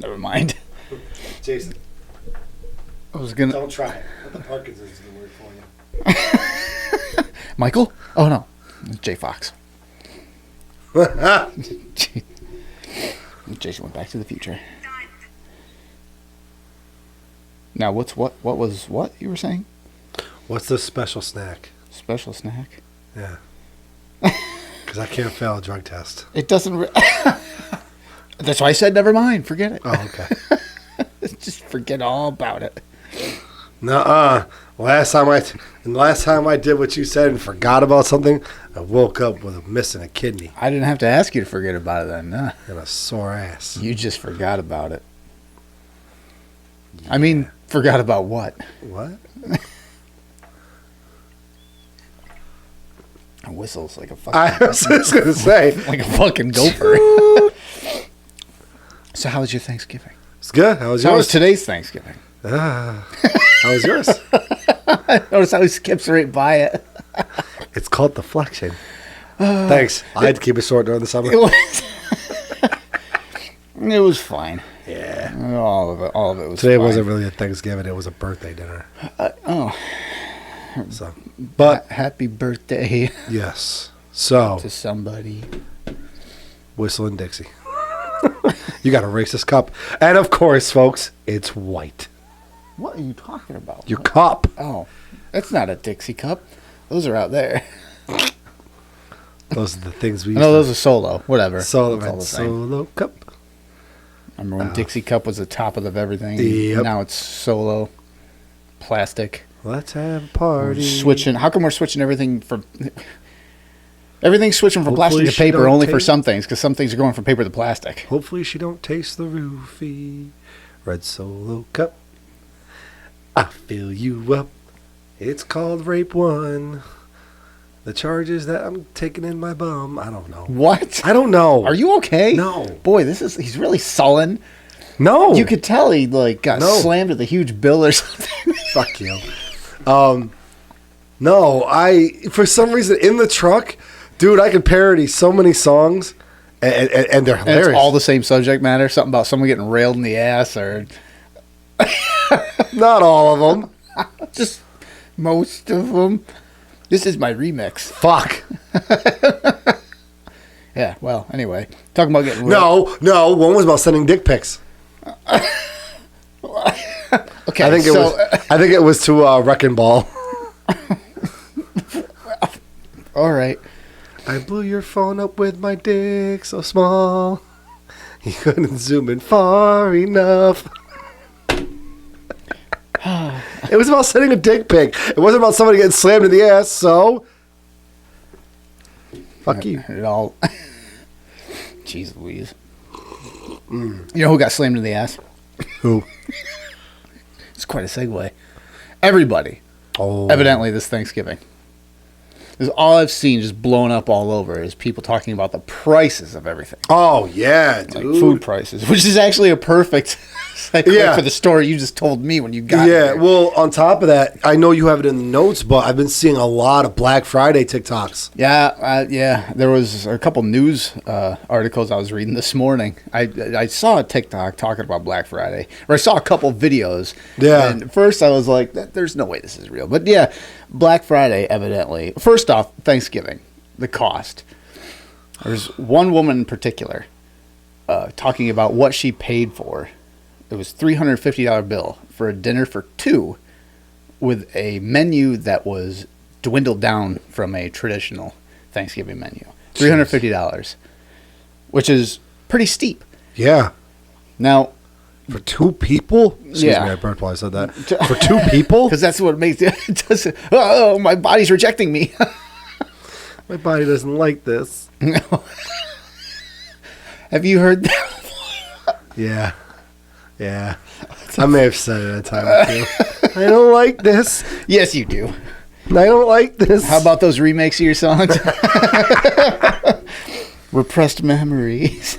Never mind. Jason, I was gonna. don't try it. What the Parkinson's is the word for you. Michael? Oh no, J Fox. Jason went back to the future. Now, what was what you were saying? What's the special snack? Special snack? Yeah. Because I can't fail a drug test. It doesn't. That's why I said never mind. Forget it. Oh, okay. Just forget all about it. Nuh-uh. Last time I did what you said and forgot about something, I woke up with missing a kidney I didn't have to ask you to forget about it then. No. and a sore ass. You just forgot about it. I mean, forgot about what? What? Whistles like a fucking. I was just gonna say, like a fucking gopher. So, how was your Thanksgiving? it's good. How was How was yours? today's Thanksgiving? How was yours? Notice how he skips right by it. It's called deflection. Thanks. I had to keep it short during the summer. It was fine. Yeah. All of it was. Today fine. wasn't really a Thanksgiving. It was a birthday dinner. Oh, So, but happy birthday yes. So, to somebody. whistling Dixie. You got to race this cup, and of course, folks, it's white. What are you talking about? Your cup. Oh, that's not a Dixie cup. Those are out there. Those are the things we. No, those are Solo. Whatever. Solo, It's all the same. Solo cup. Remember when Dixie cup was the top of everything? Yep. Now it's Solo. Plastic. Let's have a party. Switching. How come we're switching everything from? Everything's switching from plastic Hopefully to she paper don't only for take- some things, because some things are going from paper to plastic. Hopefully she don't taste the roofie. Red Solo cup. I fill you up. It's called Rape 1. The charges that I'm taking in my bum. I don't know. What? I don't know. Are you okay? No. Boy, he's really sullen. No. You could tell he got No. slammed with a huge bill or something. Fuck you. No, for some reason in the truck, dude, I can parody so many songs, and they're And hilarious. it's all the same subject matter. Something about someone getting railed in the ass, or Not all of them. just most of them. This is my remix. Fuck. Yeah. Well, anyway, talking about getting railed. No. One was about sending dick pics. Okay. I think it was to Wrecking Ball. All right. I blew your phone up with my dick so small. You couldn't zoom in far enough. It was about sending a dick pic. It wasn't about somebody getting slammed in the ass, so fuck you. It all. Jeez Louise. You know who got slammed in the ass? Who? It's quite a segue. Everybody. Oh. Evidently this Thanksgiving. This is all I've seen just blown up all over is people talking about the prices of everything. Oh, yeah, dude. Like food prices, which is actually a perfect segue Yeah. for the story you just told me when you got Yeah, here. well, on top of that, I know you have it in the notes, but I've been seeing a lot of Black Friday TikToks. Yeah. There was a couple news articles I was reading this morning. I saw a TikTok talking about Black Friday, or I saw a couple videos. Yeah. And at first I was like, "There's no way this is real." But yeah, Black Friday evidently. First off, Thanksgiving, the cost. There's one woman in particular talking about what she paid for. It was $350 bill for a dinner for two, with a menu that was dwindled down from a traditional Thanksgiving menu. $350, which is pretty steep. Yeah. Now, For two people? Excuse Yeah. me, I burped while I said that. For two people? because that's what makes it. It does, oh, my body's rejecting me. My body doesn't like this. Have you heard that? Yeah. Yeah. I may have said it at a time or two. I don't like this. Yes, you do. I don't like this. How about those remakes of your songs? Repressed memories.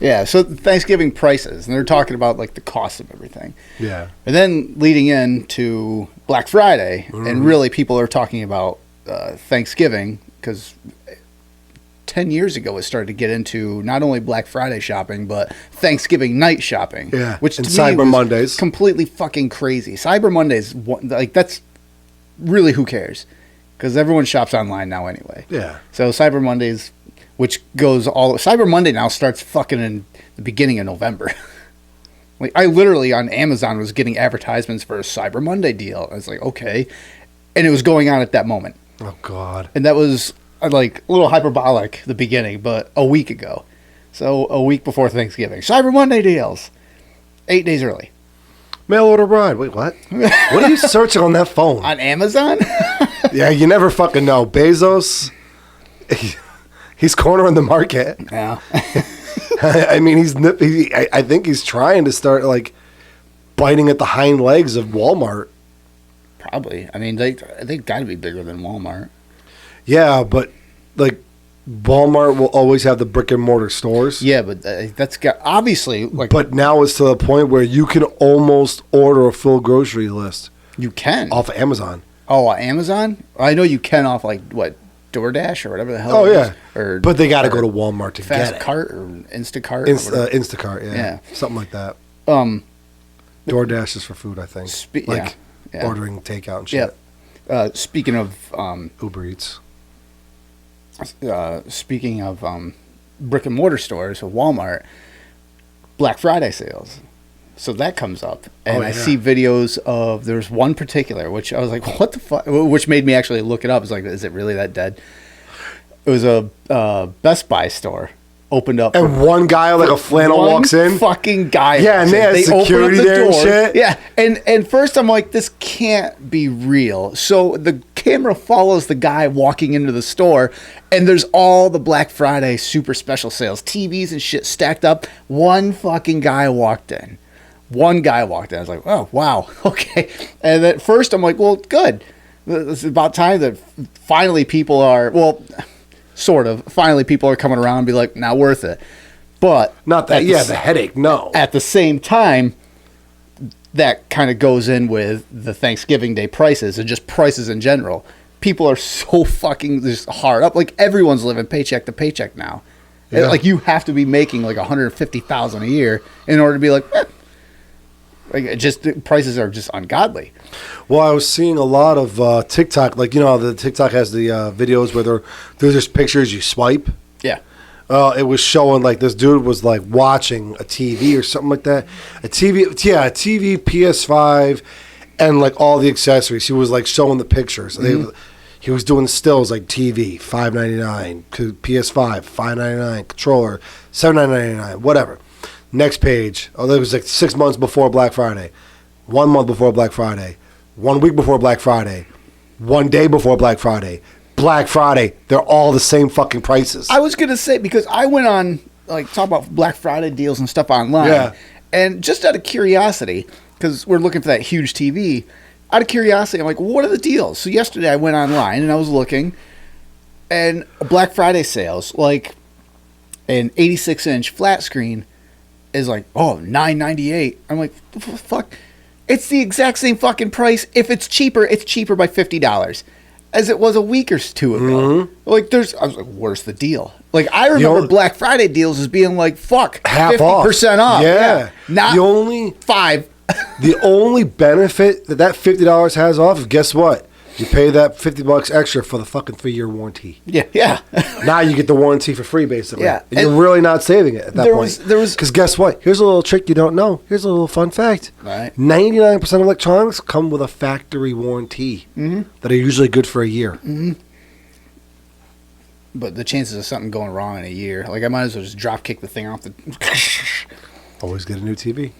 Yeah, so Thanksgiving prices, and they're talking about like the cost of everything. Yeah. And then leading into Black Friday, and really people are talking about Thanksgiving because 10 years ago it started to get into not only Black Friday shopping, but Thanksgiving night shopping. Yeah, which to and me Cyber was Mondays. completely fucking crazy. Cyber Mondays, like that's really who cares? Because everyone shops online now anyway. Yeah. So Cyber Mondays, which goes all Cyber Monday now starts fucking in the beginning of November. Like I literally on Amazon was getting advertisements for a Cyber Monday deal. I was like, okay, and it was going on at that moment. Oh God. And that was like a little hyperbolic the beginning, but a week ago. So a week before Thanksgiving, Cyber Monday deals, 8 days early Mail order bride. Wait, what? What are you searching on that phone? on Amazon. Yeah, you never fucking know. Bezos, he's cornering the market. Yeah. I mean, I think he's trying to start like biting at the hind legs of Walmart. Probably. I mean, they got to be bigger than Walmart. Yeah, but like Walmart will always have the brick and mortar stores. Yeah, but that's got obviously like. But now it's to the point where you can almost order a full grocery list You can off of Amazon. Oh, Amazon? I know you can off like what DoorDash or whatever the hell. Oh it yeah, is. Or but they got to or go to Walmart to Fast get it. Cart or Instacart. or whatever. Instacart, yeah. Yeah. Something like that. DoorDash is for food, I think. Like yeah. ordering takeout and shit. Yeah. Speaking of Uber Eats. brick and mortar stores, so Walmart, Black Friday sales. So that comes up, and I see videos of. There's one particular which I was like, "What the fuck?" Which made me actually look it up. It's like, is it really that dead? It was a Best Buy store opened up, And one guy like a flannel one walks in. Fucking guy. Yeah, and they had open up security the there and door. shit. Yeah, and first I'm like, this can't be real. So the camera follows the guy walking into the store, and there's all the Black Friday super special sales, TVs and shit stacked up. One fucking guy walked in. I was like, oh wow, okay. And at first I'm like, well, good. It's about time that finally people are finally people are coming around and be like, not worth it. But Not that, the headache, no. at the same time, that kind of goes in with the Thanksgiving Day prices and just prices in general. People are so fucking just hard up. Like everyone's living paycheck to paycheck now. Yeah. Like you have to be making like $150,000 a year in order to be like, like it just the prices are just ungodly. Well, I was seeing a lot of TikTok. Like, you know, the TikTok has the videos where there's just pictures you swipe. Yeah. It was showing like this dude was like watching a TV or something like that. A TV, PS5, and like all the accessories. He was like showing the pictures. He was doing stills like TV, $5.99, PS5, $5.99, controller, $7.99, whatever. Next page. Oh, that was like 6 months before Black Friday, 1 month before Black Friday, 1 week before Black Friday, 1 day before Black Friday. Black Friday, they're all the same fucking prices. I was gonna say, because I went on like talk about Black Friday deals and stuff online, Yeah. and just out of curiosity, because we're looking for that huge TV. Out of curiosity, I'm like, what are the deals? So yesterday I went online and I was looking, and Black Friday sales, like an 86-inch flat screen, is like, oh, $9.98. I'm like, fuck. It's the exact same fucking price. If it's cheaper by $50. As it was a week or two ago. Mm-hmm. Like, I was like, where's the deal? Like, I remember Black Friday deals as being like, fuck, half 50% off. Yeah. Not the only $5. The only benefit that $50 has off is, guess what? You pay that $50 extra for the fucking 3-year warranty. Yeah. Now you get the warranty for free, basically. Yeah. And you're really not saving it at that point. There was because guess what? Here's a little trick you don't know. Here's a little fun fact. Right. 99% of electronics come with a factory warranty that are usually good for a year. Mm-hmm. But the chances of something going wrong in a year, like I might as well just drop kick the thing off the. Always get a new TV.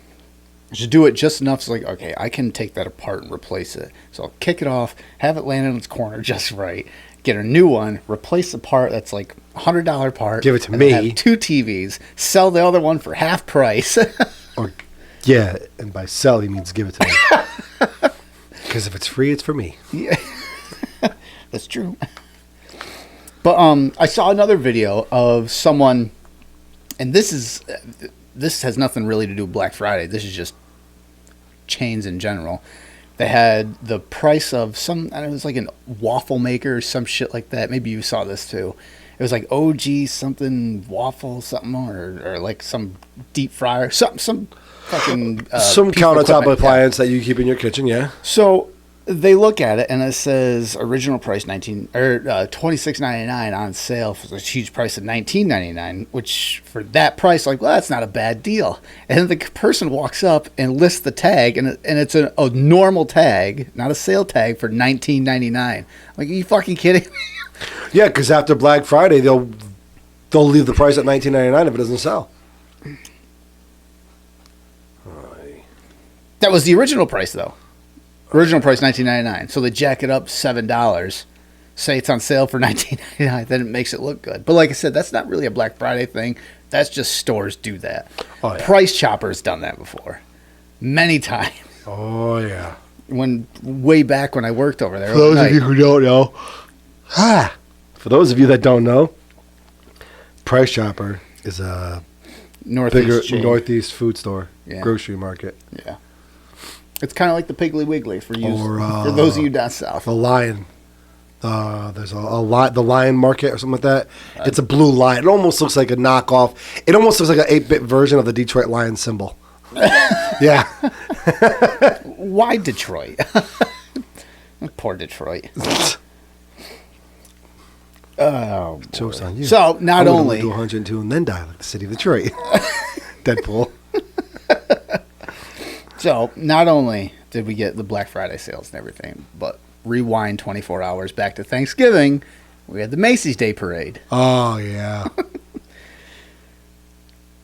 Just do it just enough. So like, okay, I can take that apart and replace it. So I'll kick it off, have it land in its corner just right, get a new one, replace the part that's like $100 part. Give it to and me. then have 2 TVs, sell the other one for half price. Or, yeah, and by sell he means give it to me. Because if it's free, it's for me. Yeah, that's true. But I saw another video of someone, and this has nothing really to do with Black Friday. This is just chains in general. They had the price of it was like a waffle maker or some shit like that. Maybe you saw this too. It was like OG something waffle something or like some deep fryer some fucking Some piece of countertop equipment. appliance that you keep in your kitchen, yeah. So they look at it and it says original price $26.99 on sale for the huge price of $19.99, which for that price, like, well, that's not a bad deal. And then the person walks up and lists the tag, and it's a normal tag, not a sale tag, for $19.99. Like, are you fucking kidding me? Yeah, because after Black Friday, they'll leave the price at $19.99 if it doesn't sell. That was the original price, though. Original price $19.99. So they jack it up $7. Say it's on sale for $19.99. Then it makes it look good. But like I said, that's not really a Black Friday thing. That's just stores do that. Oh, yeah. Price Chopper's done that before, many times. Oh, yeah. Way back when I worked over there. For those of you who don't know, for those of you that don't know, Price Chopper is a bigger Northeast food store, grocery market. Yeah. It's kind of like the Piggly Wiggly for those of you down south. The Lion. There's the Lion Market or something like that. It's a blue lion. It almost looks like a knockoff. It almost looks like an 8-bit version of the Detroit Lion symbol. Yeah. Why Detroit? Poor Detroit. Oh, joke's on you. So not only do 102 and then die like the city of Detroit. Deadpool. So not only did we get the Black Friday sales and everything, but rewind 24 hours back to Thanksgiving, we had the Macy's Day Parade. Oh, yeah.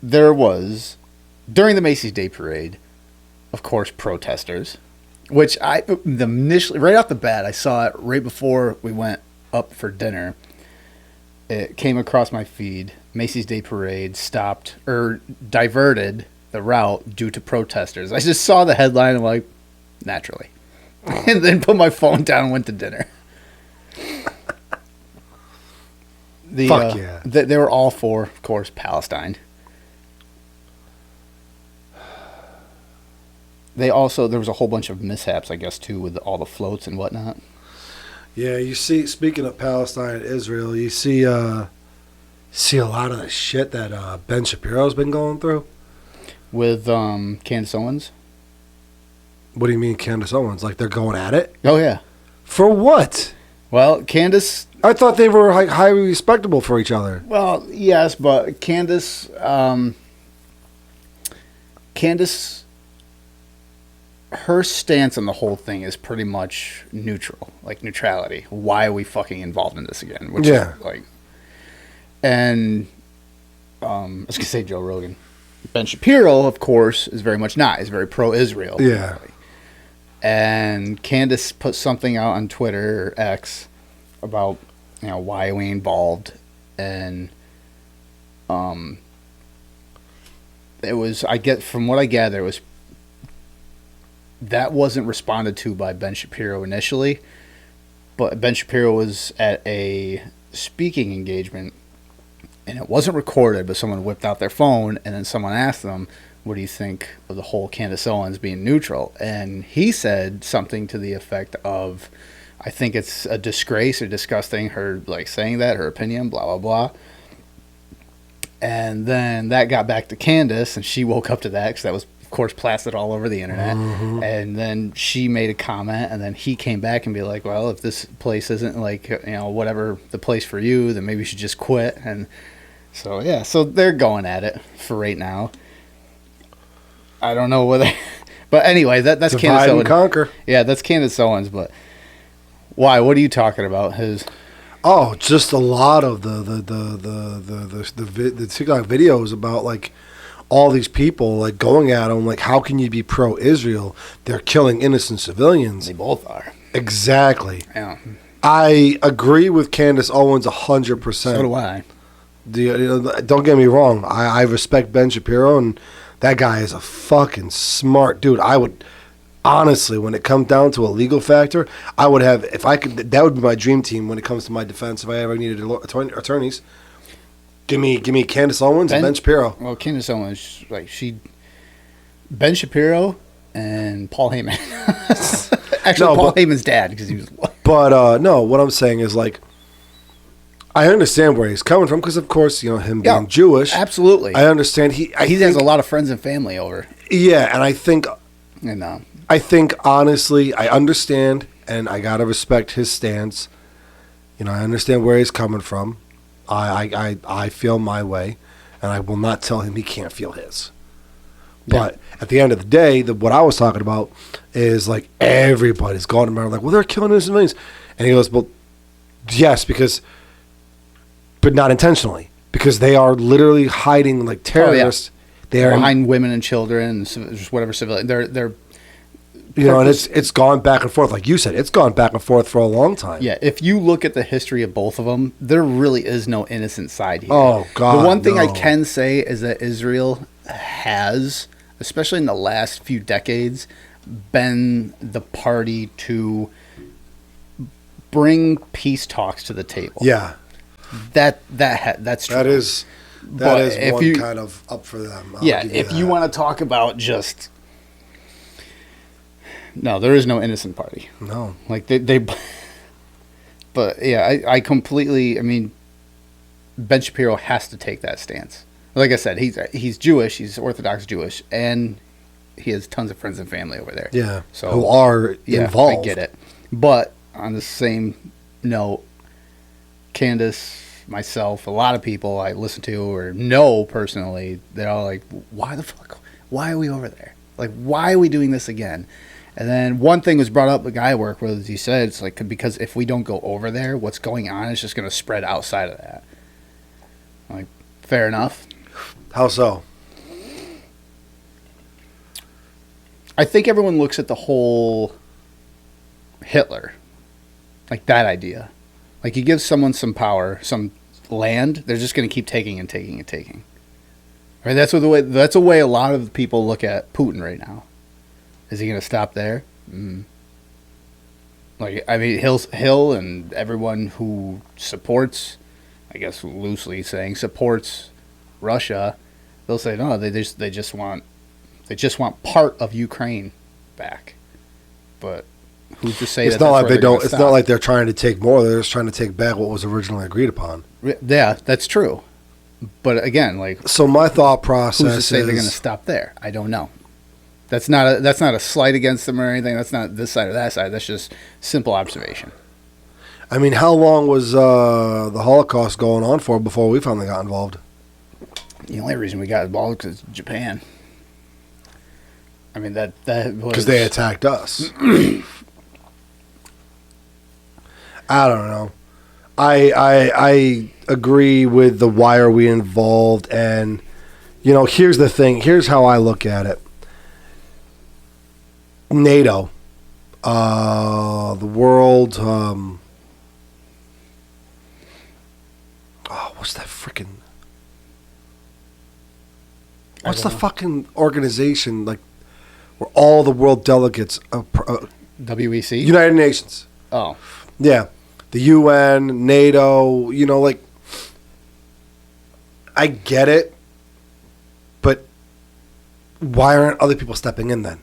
There was, during the Macy's Day Parade, of course, protesters, which initially, right off the bat, I saw it right before we went up for dinner. It came across my feed. Macy's Day Parade stopped or diverted the route due to protesters. I just saw the headline and I'm like, naturally. And then put my phone down and went to dinner. Fuck yeah. They were all for, of course, Palestine. There was a whole bunch of mishaps, I guess, too, with all the floats and whatnot. Yeah, you see, speaking of Palestine and Israel, you see a lot of the shit that Ben Shapiro's been going through. With Candace Owens? What do you mean Candace Owens? Like they're going at it? Oh, yeah. For what? Well, Candace... I thought they were like highly respectable for each other. Well, yes, but Candace... her stance on the whole thing is pretty much neutral, like neutrality. Why are we fucking involved in this again? Which yeah. Is like... And... I was going to say Joe Rogan. Ben Shapiro, of course, is very much not. He's very pro-Israel. Yeah. And Candace put something out on Twitter or X about, why are we involved? And it was, from what I gather, it was that wasn't responded to by Ben Shapiro initially, but Ben Shapiro was at a speaking engagement. And it wasn't recorded, but someone whipped out their phone, and then someone asked them, what do you think of the whole Candace Owens being neutral? And he said something to the effect of, I think it's a disgrace or disgusting, her saying that, her opinion, blah, blah, blah. And then that got back to Candace, and she woke up to that, because that was, of course, plastered all over the internet. Mm-hmm. And then she made a comment, and then he came back and be like, well, if this place isn't, whatever the place for you, then maybe you should just quit. And... So, yeah, so they're going at it for right now. I don't know whether... But anyway, that's Divide Candace Owens. And conquer. Yeah, that's Candace Owens, but... Why? What are you talking about? Oh, just a lot of the TikTok videos about, all these people, going at them, how can you be pro-Israel? They're killing innocent civilians. They both are. Exactly. Yeah. I agree with Candace Owens 100%. So do I. Don't get me wrong. I respect Ben Shapiro, and that guy is a fucking smart dude. I would, honestly, when it comes down to a legal factor, I would have, if I could, that would be my dream team when it comes to my defense. If I ever needed attorneys, give me Candace Owens and Ben Shapiro. Well, Candace Owens, Ben Shapiro and Paul Heyman. Actually, Paul Heyman's dad, because he was. But no, what I'm saying is I understand where he's coming from because, of course, him Yeah, being Jewish. absolutely. I understand. He has a lot of friends and family over. Yeah, and I think And honestly, I understand, and I gotta respect his stance. I understand where he's coming from. I feel my way, and I will not tell him he can't feel his. Yeah. But at the end of the day, what I was talking about is like everybody's going around like, well, they're killing innocent millions, and he goes, well, yes, but not intentionally, because they are literally hiding like terrorists. They are behind women and children, and just whatever civilian. They're and it's gone back and forth, like you said. It's gone back and forth for a long time. Yeah, if you look at the history of both of them, there really is no innocent side here. Oh God! The one thing no. I can say is that Israel has, especially in the last few decades, been the party to bring peace talks to the table. Yeah, that's true. that is one kind of up for them. If you want to talk about just. No, there is no innocent party. No. Like they but yeah, I completely. I mean, Ben Shapiro has to take that stance. Like I said, he's Jewish. He's Orthodox Jewish, and he has tons of friends and family over there. Yeah. So who are involved? I get it. But on the same note, Candace, myself, a lot of people I listen to or know personally, they're all like, "Why the fuck? Why are we over there? Like, why are we doing this again?" And then one thing was brought up, the guy I work with, he said, it's like, because if we don't go over there, what's going on is just going to spread outside of that. Like, fair enough. How so? I think everyone looks at the whole Hitler, like that idea. Like, you give someone some power, some land, they're just going to keep taking and taking and taking. Right? That's the way a lot of people look at Putin right now. Is he going to stop there? Like, I mean, Hill and everyone who supports, I guess loosely saying, supports Russia, they'll say no. They just want part of Ukraine back. But who's to say it's not like they don't? It's not like they're trying to take more. They're just trying to take back what was originally agreed upon. Yeah, that's true. But again, like, so my thought process who's to say they're going to stop there? I don't know. That's not a slight against them or anything. That's not this side or that side. That's just simple observation. I mean, how long was the Holocaust going on for before we finally got involved? The only reason we got involved is Japan. I mean, that was... Because they attacked us. I don't know. I agree with the why are we involved, and, here's the thing. Here's how I look at it. NATO, the world, what's that freaking, what's the fucking organization, like, where all the world delegates, WEC? United Nations. Oh. Yeah. The UN, NATO, like, I get it, but why aren't other people stepping in then?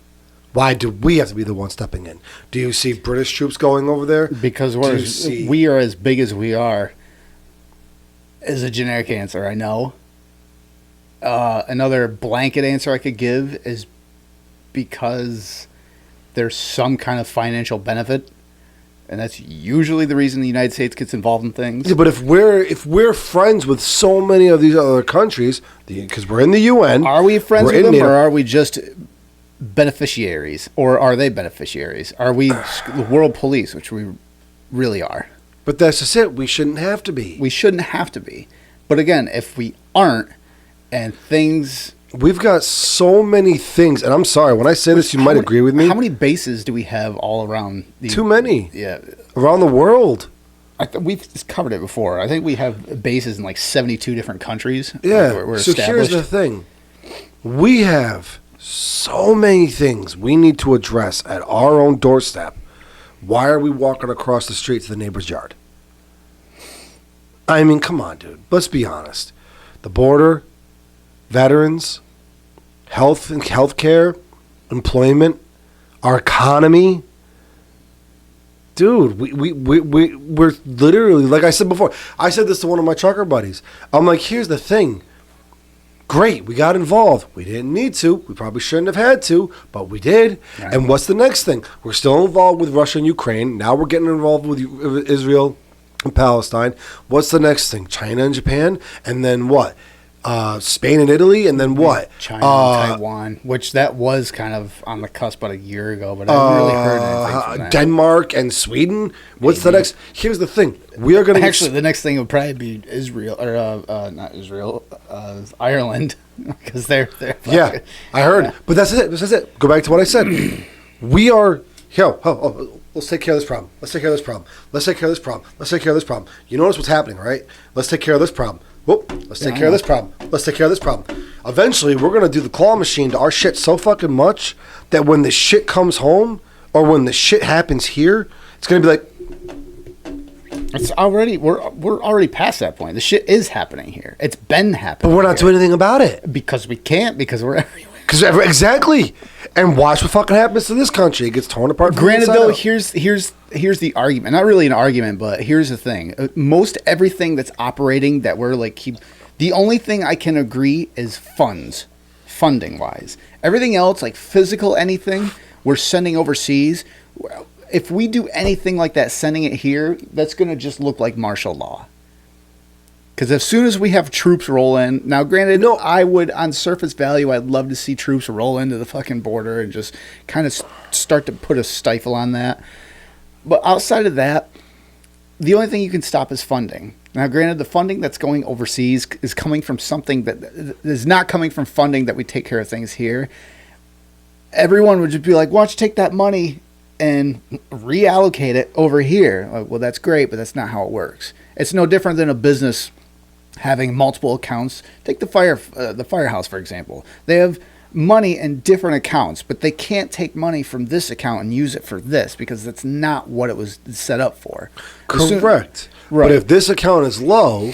Why do we have to be the one stepping in? Do you see British troops going over there? Because we are as big as we are, is a generic answer, I know. Another blanket answer I could give is because there's some kind of financial benefit, and that's usually the reason the United States gets involved in things. Yeah, but if we're friends with so many of these other countries, because we're in the UN, are we friends with them, NATO, or are we just beneficiaries, or are they beneficiaries? Are we the world police, which we really are? But that's just it. We shouldn't have to be. We shouldn't have to be. But again, if we aren't, and things... We've got so many things, and I'm sorry, when I say this, you might agree with me. How many bases do we have all around? Too many. Yeah. Around the world. We've covered it before. I think we have bases in like 72 different countries. Yeah. We're so here's the thing. We have so many things we need to address at our own doorstep. Why are we walking across the street to the neighbor's yard? I mean, come on, dude. Let's be honest. The border, veterans, health and healthcare, employment, our economy. Dude, we're literally, like I said before, I said this to one of my trucker buddies. I'm like, here's the thing. Great, we got involved. We didn't need to. We probably shouldn't have had to, but we did. Right. And what's the next thing? We're still involved with Russia and Ukraine. Now we're getting involved with Israel and Palestine. What's the next thing? China and Japan? And then what? Spain and Italy, and then what? China and Taiwan, which that was kind of on the cusp about a year ago, but I haven't really heard anything from that. Denmark and Sweden. What's the next? Here's the thing: we are going to actually the next thing would probably be Israel or not Israel, Ireland, because they're yeah. I heard, but that's it. This is it. Go back to what I said. We are here. Let's take care of this problem. Let's take care of this problem. Let's take care of this problem. Let's take care of this problem. You notice what's happening, right? Let's take care of this problem. Whoop, let's take care of this problem. Let's take care of this problem. Eventually, we're going to do the claw machine to our shit so fucking much that when the shit comes home or when the shit happens here, it's going to be like... It's already... We're already past that point. The shit is happening here. It's been happening But we're not doing anything about it. Because we can't, because we're everywhere. Exactly. And watch what fucking happens to this country. It gets torn apart. Granted, though, here's the argument. Not really an argument, but here's the thing. Most everything that's operating that we're like the only thing I can agree is funding wise. Everything else, like physical anything, we're sending overseas. If we do anything like that, sending it here, that's going to just look like martial law. Because as soon as we have troops roll in, now granted, no, I would, on surface value, I'd love to see troops roll into the fucking border and just kind of start to put a stifle on that. But outside of that, the only thing you can stop is funding. Now granted, the funding that's going overseas is coming from something that is not coming from funding that we take care of things here. Everyone would just be like, why don't you take that money and reallocate it over here? Like, well, that's great, but that's not how it works. It's no different than a business having multiple accounts. Take the firehouse, for example. They have money in different accounts, but they can't take money from this account and use it for this because that's not what it was set up for. Correct. Right. But if this account is low,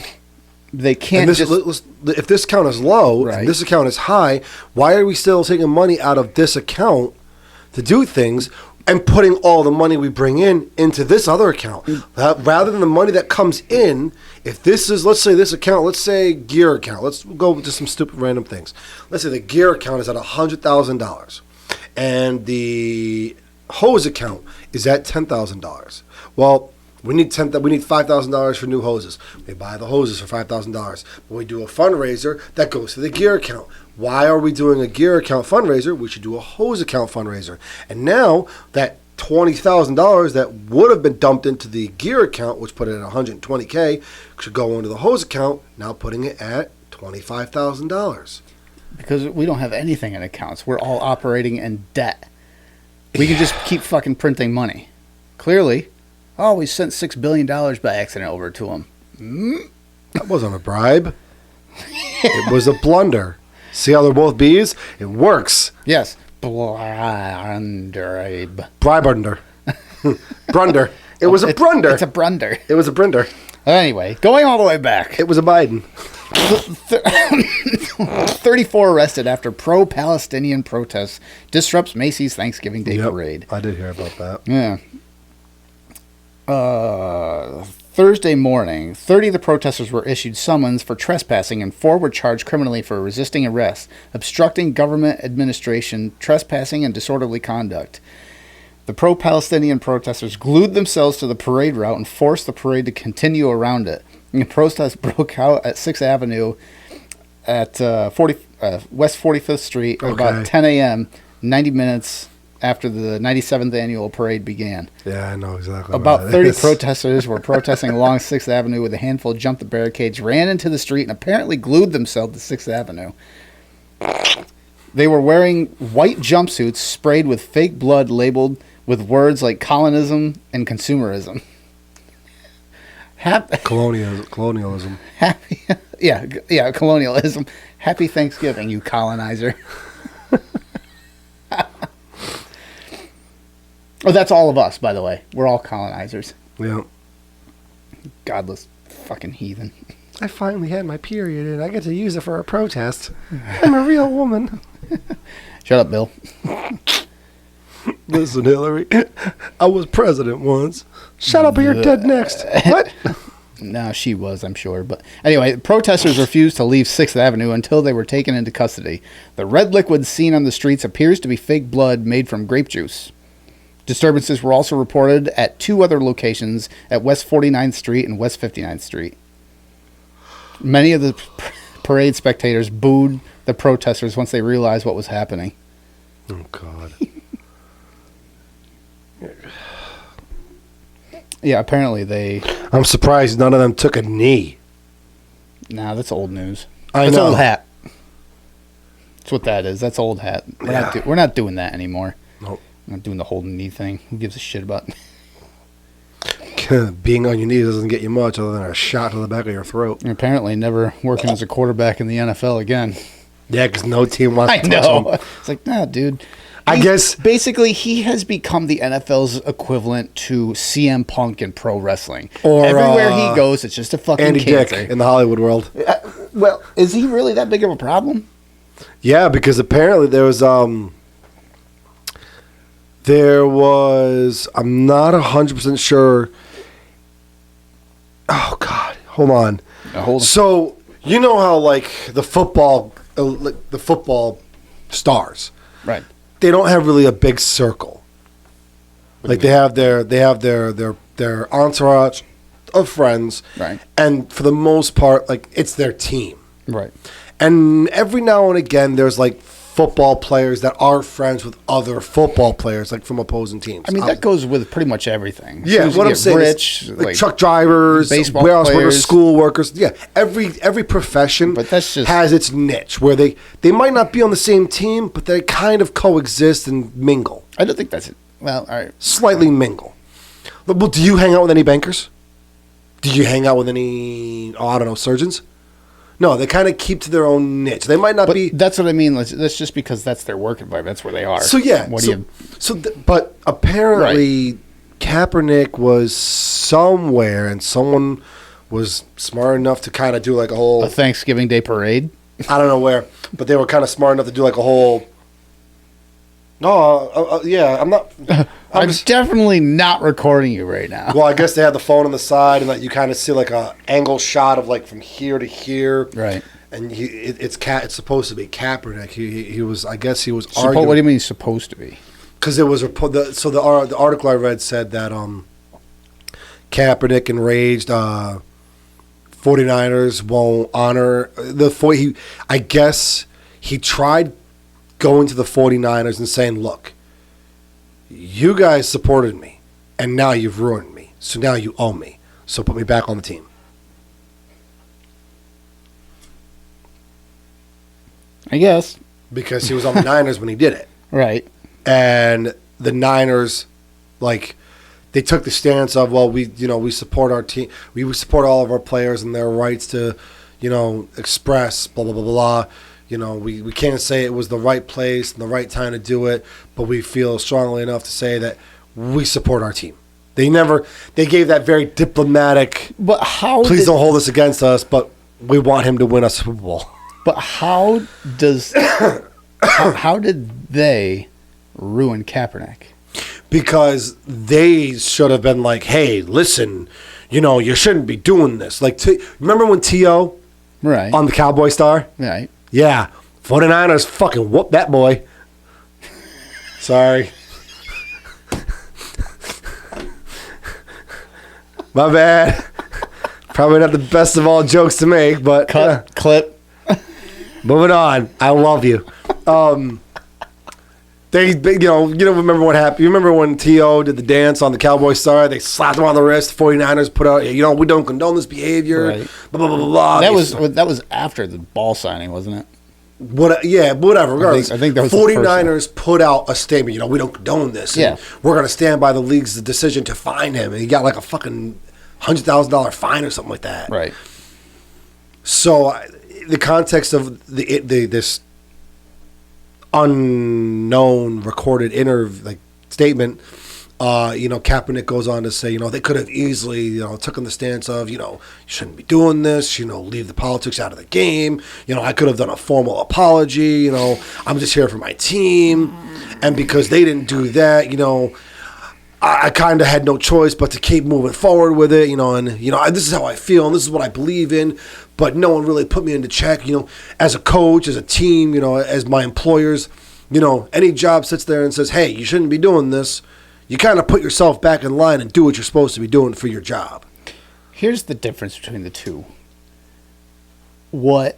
they can't if this account is low, right, and this account is high, why are we still taking money out of this account to do things and putting all the money we bring in into this other account rather than the money that comes in? If this is, let's say this account, let's say gear account, let's go to some stupid random things. Let's say the gear account is at $100,000 and the hose account is at $10,000. Well, we need $5,000 for new hoses. We buy the hoses for $5,000. When we do a fundraiser, that goes to the gear account. Why are we doing a gear account fundraiser? We should do a hose account fundraiser. And now that $20,000 that would have been dumped into the gear account, which put it at $120K, should go into the hose account, now putting it at $25,000. Because we don't have anything in accounts. We're all operating in debt. We can just keep fucking printing money. Clearly. Oh, we sent $6 billion by accident over to them. That wasn't a bribe. It was a blunder. See how they're both B's? It works. Yes. Blunder. Bribunder. Brunder. It was a brunder. It's a brunder. It was a brunder. Anyway, going all the way back. It was a Biden. 34 arrested after pro-Palestinian protests disrupts Macy's Thanksgiving Day parade. I did hear about that. Yeah. Thursday morning, 30 of the protesters were issued summons for trespassing and 4 were charged criminally for resisting arrest, obstructing government administration, trespassing, and disorderly conduct. The pro-Palestinian protesters glued themselves to the parade route and forced the parade to continue around it. And protests broke out at 6th Avenue at West 45th Street at about 10 a.m., 90 minutes after the 97th annual parade began. Yeah, I know exactly. About 30 protesters were protesting along 6th Avenue with a handful jumped the barricades, ran into the street, and apparently glued themselves to 6th Avenue. They were wearing white jumpsuits sprayed with fake blood labeled with words like colonism and consumerism. Colonialism. Colonialism. Happy Thanksgiving, you colonizer. Oh, that's all of us, by the way. We're all colonizers. Yeah. Godless fucking heathen. I finally had my period, and I get to use it for a protest. I'm a real woman. Shut up, Bill. Listen, Hillary, I was president once. Shut up or you're dead next. What? No, she was, I'm sure. But anyway, protesters refused to leave 6th Avenue until they were taken into custody. The red liquid seen on the streets appears to be fake blood made from grape juice. Disturbances were also reported at 2 other locations at West 49th Street and West 59th Street. Many of the parade spectators booed the protesters once they realized what was happening. Oh, God. Yeah, apparently they... I'm surprised none of them took a knee. Nah, that's old news. I That's know. old hat. That's what that is. That's old hat. We're not doing that anymore. Nope. We're not doing the holding knee thing. Who gives a shit about Being on your knees doesn't get you much other than a shot to the back of your throat. And apparently never working as a quarterback in the NFL again. Yeah, because no team wants I to touch know. him. It's like, nah, dude. I guess... Basically, he has become the NFL's equivalent to CM Punk in pro wrestling. Or, everywhere he goes, it's just a fucking Andy cancer. Dick in the Hollywood world. Well, is he really that big of a problem? Yeah, because apparently there was I'm not 100% sure. Oh God, hold on. So you know how like the football stars, Right. they don't have really a big circle. Like they have their entourage of friends, Right. And for the most part, like it's their team. Right. And every now and again, there's like football players that are friends with other football players, like from opposing teams. I mean, that goes with pretty much everything. Yeah, what I'm saying rich, is like truck drivers, baseball warehouse workers, players. school workers. Yeah, every profession But that's just- has its niche where they might not be on the same team, but they kind of coexist and mingle. I don't think that's it. Well, all right. Slightly mingle. Well, do you hang out with any bankers? Do you hang out with any, I don't know, surgeons? No, they kind of keep to their own niche. They might not But be. that's what I mean. That's just because that's their work environment. That's where they are. So yeah. What do you? But apparently, Kaepernick was somewhere, and someone was smart enough to kind of do like a whole. A Thanksgiving Day parade. I don't know where, but they were kind of smart enough to do like a whole. No, yeah, I'm not. I'm definitely not recording you right now. Well, I guess they had the phone on the side, and like you kind of see like a angle shot of like from here to here, Right. And it's supposed to be Kaepernick. He was, I guess he was What do arguing you mean he's supposed to be? because it was the article I read said that Kaepernick enraged 49ers won't honor I guess he tried going to the 49ers and saying, look, you guys supported me, and now you've ruined me. So now you owe me. So put me back on the team. I guess. Because he was on the Niners when he did it. Right. And the Niners, like, they took the stance of, well, we support our team. We support all of our players and their rights to, express, blah, blah, blah, blah. We can't say it was the right place and the right time to do it, but we feel strongly enough to say that we support our team. They gave that very diplomatic, But how? please don't hold this against us, but we want him to win a Super Bowl. But how does? how did they ruin Kaepernick? Because they should have been like, hey, listen, you shouldn't be doing this. Like, remember when T.O. Right. on the Cowboy Star? Right. Yeah. 49ers fucking whooped that boy. Sorry. My bad. Probably not the best of all jokes to make, but Cut. Clip. moving on. I love you. They remember what happened. You remember when T.O. did the dance on the Cowboy Star? They slapped him on the wrist. 49ers put out, we don't condone this behavior. Right. Blah, blah, blah, blah. That was after the ball signing, wasn't it? Whatever. Regardless, I think that was the 49ers put out a statement. We don't condone this. Yeah. We're going to stand by the league's decision to fine him. And he got like a fucking $100,000 fine or something like that. Right. So the context of this unknown recorded statement, Kaepernick goes on to say, they could have easily, taken the stance of, you shouldn't be doing this, leave the politics out of the game. I could have done a formal apology, I'm just here for my team. And because they didn't do that, I kind of had no choice but to keep moving forward with it, this is how I feel and this is what I believe in. But no one really put me into check, as a coach, as a team, as my employers, any job sits there and says, hey, you shouldn't be doing this. You kind of put yourself back in line and do what you're supposed to be doing for your job. Here's the difference between the two. What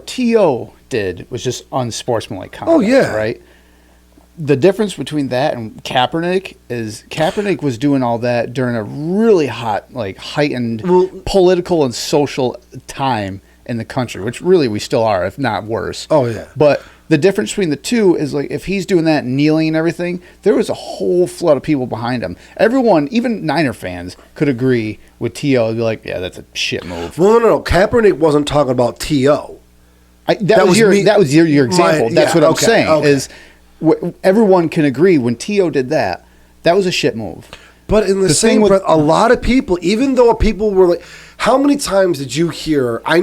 T.O. did was just unsportsmanlike conduct. Oh, yeah. Right? The difference between that and Kaepernick is Kaepernick was doing all that during a really hot, heightened political and social time in the country, which really we still are, if not worse. Oh, yeah. But the difference between the two is if he's doing that kneeling and everything, there was a whole flood of people behind him. Everyone, even Niner fans, could agree with T.O. and be like, yeah, that's a shit move. Well, no. Kaepernick wasn't talking about T.O. That was your example. That's what I'm saying. Okay. Is everyone can agree when T.O. did that, that was a shit move. But in the same breath, a lot of people, even though people were like, how many times did you hear, I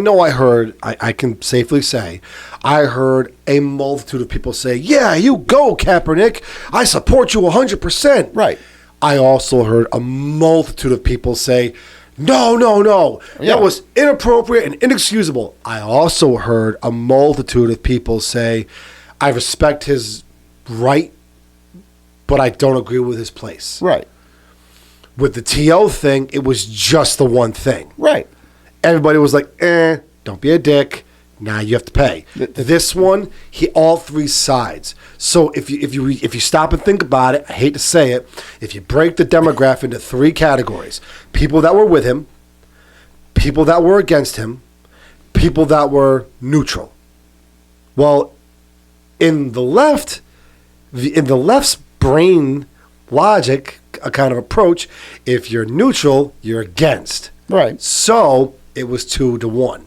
can safely say, I heard a multitude of people say, yeah, you go, Kaepernick. I support you 100%. Right. I also heard a multitude of people say, no. Yeah. That was inappropriate and inexcusable. I also heard a multitude of people say, I respect his right, but I don't agree with his place. Right. With the T.O. thing, it was just the one thing. Right. Everybody was like, don't be a dick. Now you have to pay. This one, all three sides. So if you stop and think about it, I hate to say it, if you break the demographic into three categories, people that were with him, people that were against him, people that were neutral. Well, in the left's brain logic, a kind of approach, if you're neutral, you're against. Right. So it was 2-1.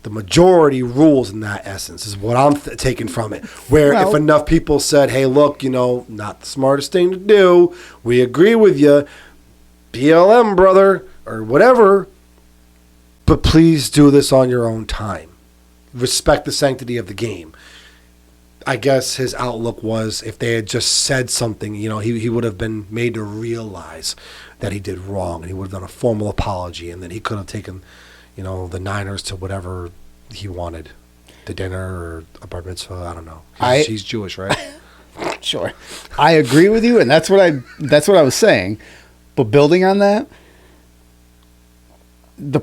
The majority rules in that essence is what I'm taking from it. Where if enough people said, hey, look, not the smartest thing to do. We agree with you. BLM, brother, or whatever. But please do this on your own time. Respect the sanctity of the game. I guess his outlook was if they had just said something, he would have been made to realize that he did wrong, and he would have done a formal apology, and then he could have taken, the Niners to whatever he wanted, to dinner or a bar mitzvah. I don't know. He's Jewish, right? Sure. I agree with you, and that's what I was saying. But building on that, the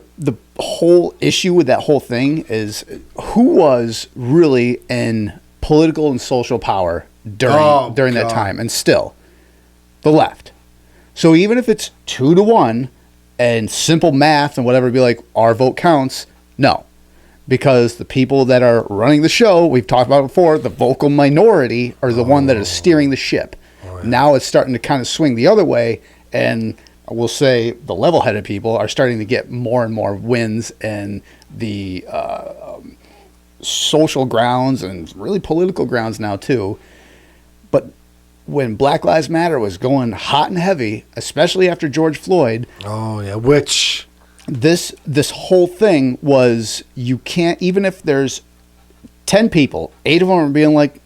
whole issue with that whole thing is who was really in political and social power during that time, and still the left. So even if it's 2-1 and simple math and whatever, be like our vote counts, no, because the people that are running the show, we've talked about it before, the vocal minority are the one that is steering the ship. Yeah. Now it's starting to kind of swing the other way, and we'll say the level-headed people are starting to get more and more wins in the social grounds and really political grounds now too. But when Black Lives Matter was going hot and heavy, especially after George Floyd, which this whole thing was, you can't, even if there's 10 people, 8 of them are being like,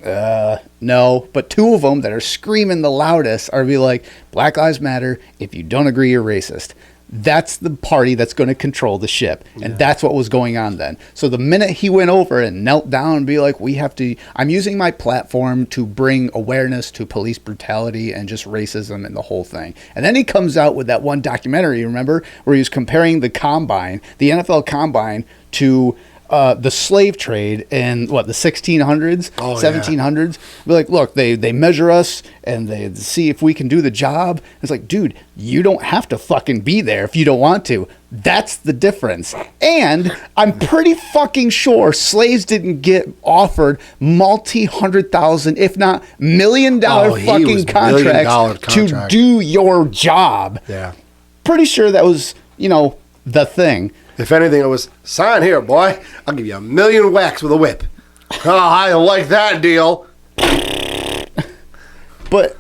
no, but 2 of them that are screaming the loudest are be like, Black Lives Matter, if you don't agree, you're racist. That's the party that's going to control the ship. And that's what was going on then. So the minute he went over and knelt down and be like, I'm using my platform to bring awareness to police brutality and just racism and the whole thing. And then he comes out with that one documentary, remember, where he was comparing the NFL combine to the slave trade in the 1600s, 1700s. Be like, look, they measure us and they see if we can do the job. It's like, dude, you don't have to fucking be there if you don't want to. That's the difference. And I'm pretty fucking sure slaves didn't get offered multi-100,000, if not $1 million fucking contracts to do your job. Yeah. Pretty sure that was, the thing. If anything, it was, sign here, boy. I'll give you 1 million whacks with a whip. Oh, I like that deal. But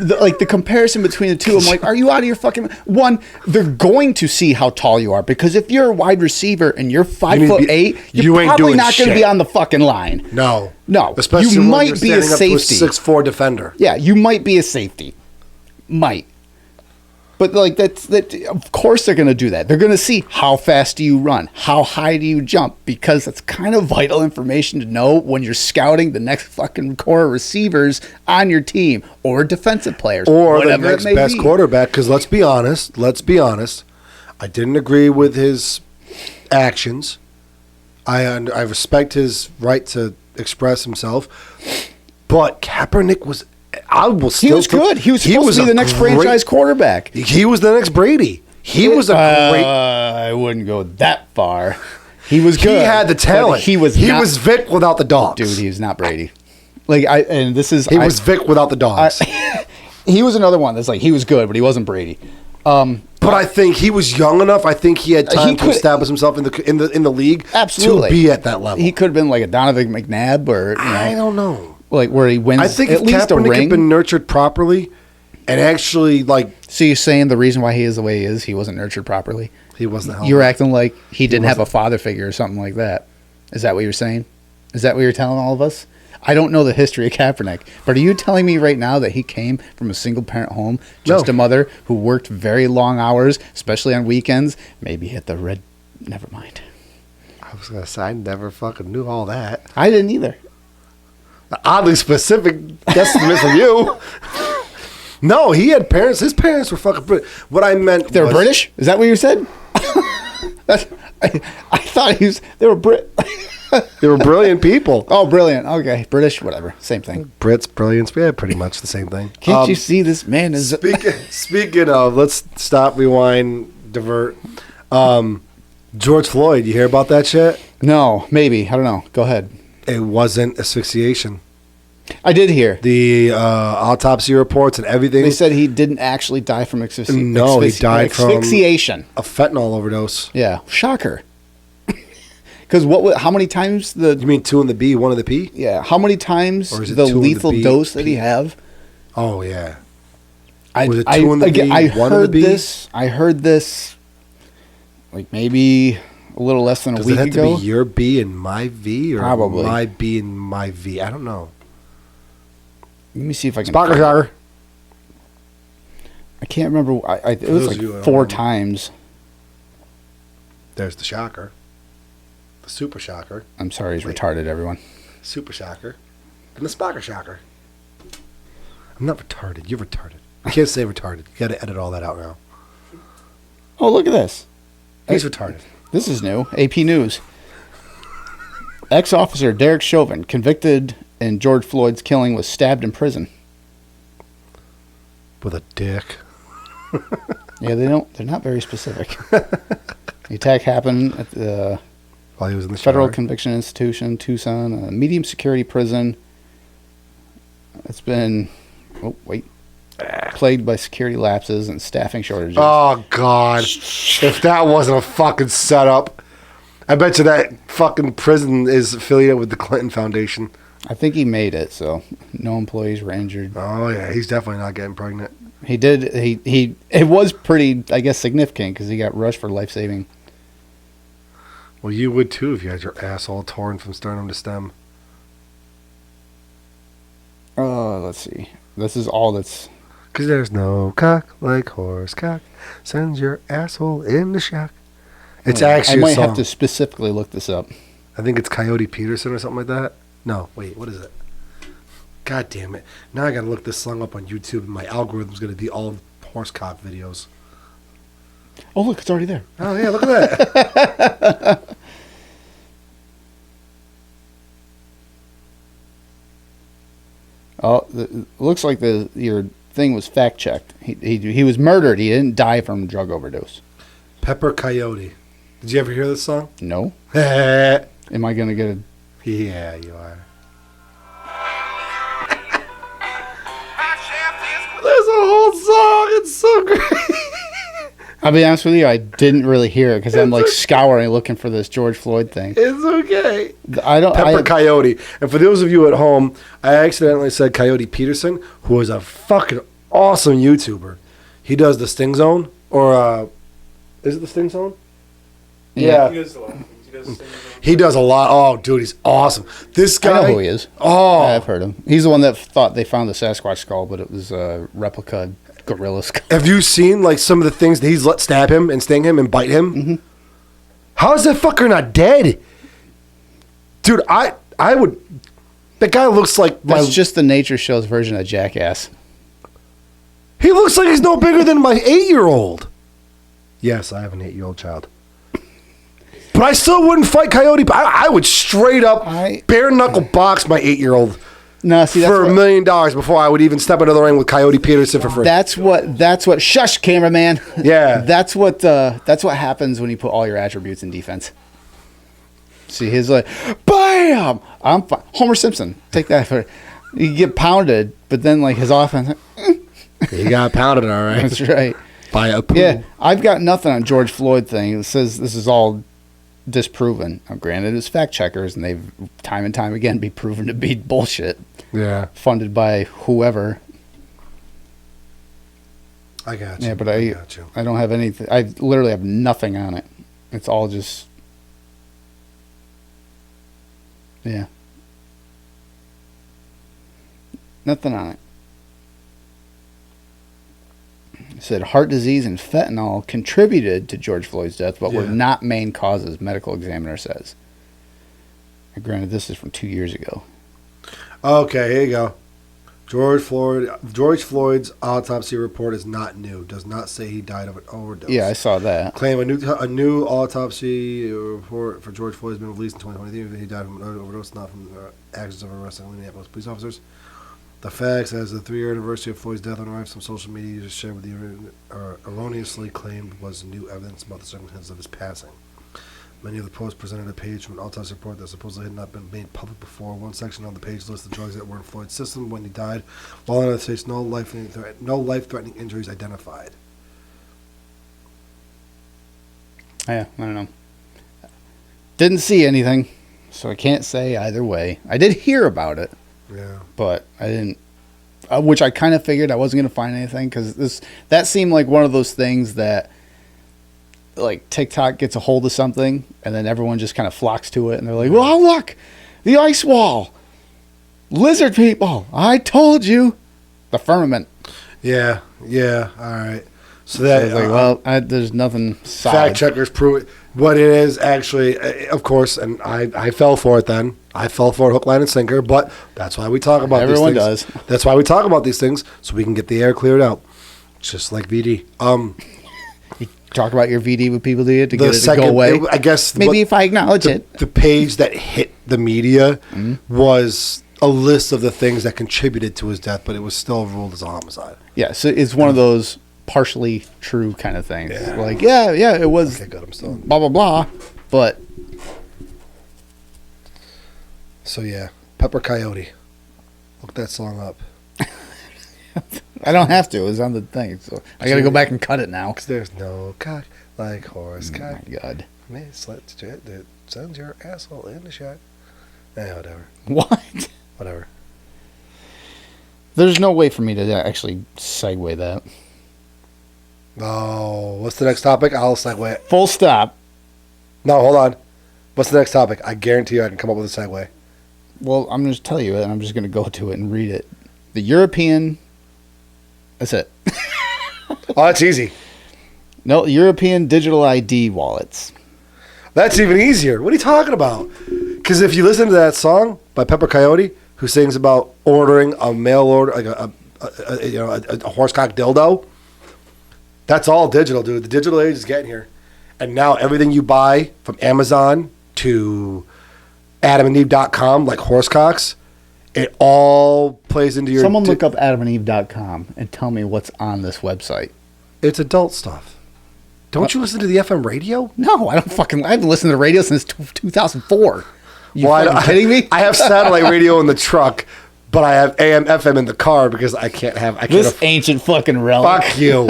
the comparison between the two, I'm like, are you out of your fucking... One, they're going to see how tall you are, because if you're a wide receiver and you're 5'8", you're probably not going to be on the fucking line. No. Especially you might be a safety. 6'4" defender. Yeah, you might be a safety. Might. But like that, of course they're going to do that. They're going to see how fast do you run, how high do you jump, because that's kind of vital information to know when you're scouting the next fucking core of receivers on your team or defensive players or the next best quarterback. Because let's be honest, I didn't agree with his actions. I respect his right to express himself, but Kaepernick was. He was good. He was supposed to be the next franchise quarterback. He was the next Brady. He was a great. I wouldn't go that far. He was good. He had the talent. He was Vic without the dogs. Dude, he was not Brady. He was Vic without the dogs. He was another one that's like he was good, but he wasn't Brady. But I think he was young enough. I think he had time to establish himself in the league. Absolutely, to be at that level. He could have been like a Donovan McNabb, or I don't know. Like where he wins. I think at if least Kaepernick a ring. had been nurtured properly, and actually like. So you're saying the reason why he is the way he is, he wasn't nurtured properly? He wasn't. You're acting like he didn't have a father figure or something like that. Is that what you're saying? Is that what you're telling all of us? I don't know the history of Kaepernick, but are you telling me right now that he came from a single parent home, just a mother who worked very long hours, especially on weekends, maybe hit the red? Never mind. I was gonna say I never fucking knew all that. I didn't either. Oddly specific estimate from you. No, he had parents. His parents were fucking British. What I meant They were British? Is that what you said? I thought they were Brit. They were brilliant people. Oh, brilliant. Okay. British, whatever. Same thing. Brits, brilliance. Yeah, pretty much the same thing. Can't you see this man is... Speaking of, let's stop, rewind, divert. George Floyd, you hear about that shit? No, maybe. I don't know. Go ahead. It wasn't asphyxiation. I did hear. The autopsy reports and everything. They said he didn't actually die from asphyxiation. No, he died from asphyxiation. A fentanyl overdose. Yeah. Shocker. Because how many times You mean 2 in the B, 1 in the P? Yeah. How many times the lethal dose that he have? Oh, yeah. Was it 2 in the B, 1 in the B? I heard this like maybe a little less than a week ago. Does it have to be your B and my V? Or probably. My B and my V? I don't know. Let me see if I can. Shocker. I can't remember. It was like 4 times. There's the shocker. The super shocker. I'm sorry, he's retarded, everyone. Super shocker. And the Spocker shocker. I'm not retarded. You're retarded. You can't say retarded. You got to edit all that out now. Oh, look at this. He's retarded. This is new. AP News. Ex-officer Derek Chauvin, convicted in George Floyd's killing, was stabbed in prison. With a dick. Yeah, they're not very specific. The attack happened at the while he was in the Federal shower. Conviction Institution, Tucson, a medium security prison. It's been plagued by security lapses and staffing shortages. Oh, God. If that wasn't a fucking setup. I bet you that fucking prison is affiliated with the Clinton Foundation. I think he made it, so no employees were injured. Oh, yeah. He's definitely not getting pregnant. He did. It was pretty, I guess, significant because he got rushed for life-saving. Well, you would too if you had your asshole torn from sternum to stem. Let's see. This is all that's... Because there's no cock like horse cock. Sends your asshole in the shack. It's actually I might a song. have to specifically look this up. I think it's Coyote Peterson or something like that. No, wait, what is it? God damn it. Now I gotta look this song up on YouTube and my algorithm's gonna be all horse cock videos. Oh, look, it's already there. Oh, yeah, look at that. Oh, looks like your thing was fact-checked. He was murdered. He didn't die from drug overdose. Pepper Coyote. Did you ever hear this song? No. There's Am I going to get a... Yeah, you are. There's a whole song. It's so great. I'll be honest with you, I didn't really hear it because I'm like scouring looking for this George Floyd thing. It's okay. Pepper Coyote. And for those of you at home, I accidentally said Coyote Peterson, who is a fucking Awesome YouTuber. He does the Sting Zone, or is it the Sting Zone? Yeah. He does a lot of things. He does sing. He does a lot. Oh, dude, he's awesome. This guy. I know who he is. Oh, I've heard him. He's the one that thought they found the Sasquatch skull, but it was a replica gorilla skull. have you seen like some of the things that he's let stab him and sting him and bite him? Mm-hmm. How is that fucker not dead? Dude, I would. That guy looks like That's just the nature show's version of Jackass. He looks like he's no bigger than my 8-year-old. Yes, I have an 8-year-old child. But I still wouldn't fight Coyote. I would straight up bare knuckle box my 8-year-old No, see, for $1 million before I would even step into the ring with Coyote Peterson for free. That's what. Shush, cameraman. Yeah. That's what happens when you put all your attributes in defense. See, he's like, bam! I'm fine. Homer Simpson. Take that for. You get pounded, but then like his offense. He got pounded, all right. That's right. By a poo. Yeah, I've got nothing on George Floyd thing. It says this is all disproven. Now, granted, it's fact checkers, and they've time and time again be proven to be bullshit. Yeah. Funded by whoever. I got you. Yeah, but I got you. I don't have anything. I literally have nothing on it. It's all just. Yeah. Nothing on it. It said heart disease and fentanyl contributed to George Floyd's death, but were not main causes, medical examiner says. And granted, this is from 2 years ago. Okay, here you go. George Floyd's autopsy report is not new. Does not say he died of an overdose. Yeah, I saw that. Claim a new autopsy report for George Floyd has been released in 2023. He died from an overdose, not from actions of arresting Minneapolis police officers. The facts, as the 3-year anniversary of Floyd's death arrived, some social media users shared with the erroneously claimed was new evidence about the circumstances of his passing. Many of the posts presented a page from an autopsy report that supposedly had not been made public before. One section on the page lists the drugs that were in Floyd's system when he died, while another states no life-threatening injuries identified. Yeah, I don't know. Didn't see anything, so I can't say either way. I did hear about it. Yeah. But I didn't, which I kind of figured I wasn't going to find anything because that seemed like one of those things that like TikTok gets a hold of something and then everyone just kind of flocks to it and they're like, well, look, the ice wall, lizard people, I told you, the firmament. Yeah, all right. So that So well, there's nothing solid. fact checkers prove it. What it is actually, of course, and I fell for it then. I fell for it hook, line, and sinker, but that's why we talk about Everyone these things. does. That's why we talk about these things, so we can get the air cleared out. Just like VD. You talk about your VD with people, do you, to get it to go away? I guess Maybe if I acknowledge it. The page that hit the media was a list of the things that contributed to his death, but it was still ruled as a homicide. Yeah, so it's one of those partially true kind of things. Yeah. Like, yeah, it was Okay, good, I'm still. blah, blah, blah, but... So yeah, Pepper Coyote. Look that song up. I don't have to. It's on the thing, so I got to go back and cut it now. Cause there's no cock like horse Oh cock. my God. Miss, let's do it. That sends your asshole in the shot. Whatever. What? Whatever. There's no way for me to actually segue that. Oh, what's the next topic? I'll segue it. Full stop. No, hold on. What's the next topic? I guarantee you I can come up with a segue. Well, I'm going to tell you it, and I'm just going to go to it and read it. The European... That's it. Oh, that's easy. No, European digital ID wallets. That's even easier. What are you talking about? Because if you listen to that song by Pepper Coyote, who sings about ordering a mail order, like a horsecock dildo, that's all digital, dude. The digital age is getting here. And now everything you buy from Amazon to adamandeve.com, like horsecocks, it all plays into your... Someone look up adamandeve.com and tell me what's on this website. It's adult stuff. Don't you listen to the FM radio? No, I don't fucking... I haven't listened to the radio since 2004. You fucking kidding me? I have satellite radio in the truck, but I have AM, FM in the car because I can't have... This ancient fucking relic. Fuck you.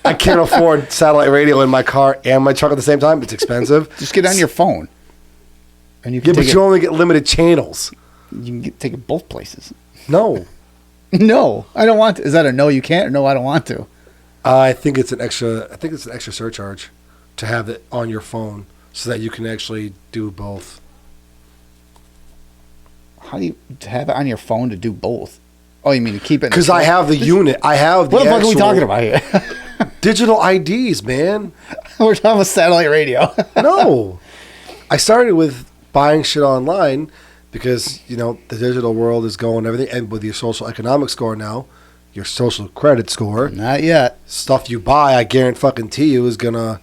I can't afford satellite radio in my car and my truck at the same time. It's expensive. Just get on your phone. And you can Yeah, but you only get limited channels. You can take it both places. No. No, I don't want to. Is that a no, you can't, or no, I don't want to? I think it's an extra surcharge to have it on your phone so that you can actually do both. How do you have it on your phone to do both? Oh, you mean to keep it? Because I have the unit. I have the What the fuck are we talking about here? digital IDs, man. We're talking about satellite radio. No. I started with buying shit online because, the digital world is going everything. And with your social economic score now, your social credit score. Not yet. Stuff you buy, I guarantee you, is going to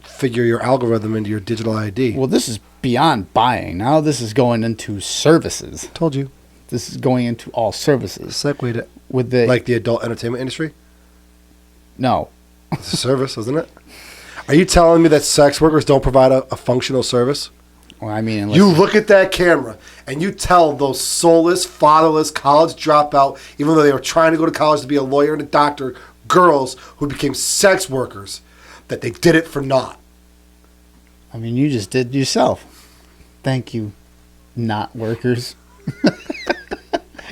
figure your algorithm into your digital ID. Well, this is beyond buying. Now this is going into services. Told you. This is going into all services. Segued it. With the Like the adult entertainment industry? No. It's a service, isn't it? Are you telling me that sex workers don't provide a functional service? Well, I mean, You look at that camera and you tell those soulless, fatherless, college dropout, even though they were trying to go to college to be a lawyer and a doctor, girls who became sex workers, that they did it for naught. I mean, you just did yourself. Thank you, not workers.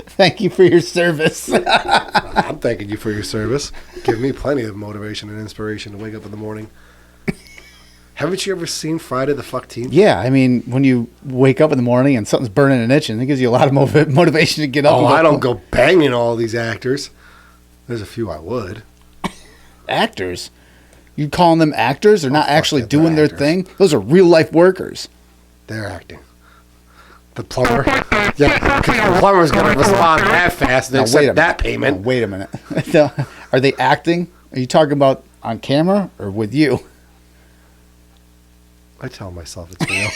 Thank you for your service. I'm thanking you for your service. Give me plenty of motivation and inspiration to wake up in the morning. Haven't you ever seen Friday the 13th? Yeah, I mean, when you wake up in the morning and something's burning and itching, it gives you a lot of motivation to get up. Oh, I don't go banging all these actors. There's a few I would. Actors? You calling them actors? They're not actually they're doing their actors. thing? Those are real life workers. They're acting. The plumber? Yeah, because the plumber's going to respond that fast and Now, accept that payment. Now, wait a minute. Are they acting? Are you talking about on camera or with you? I tell myself it's real.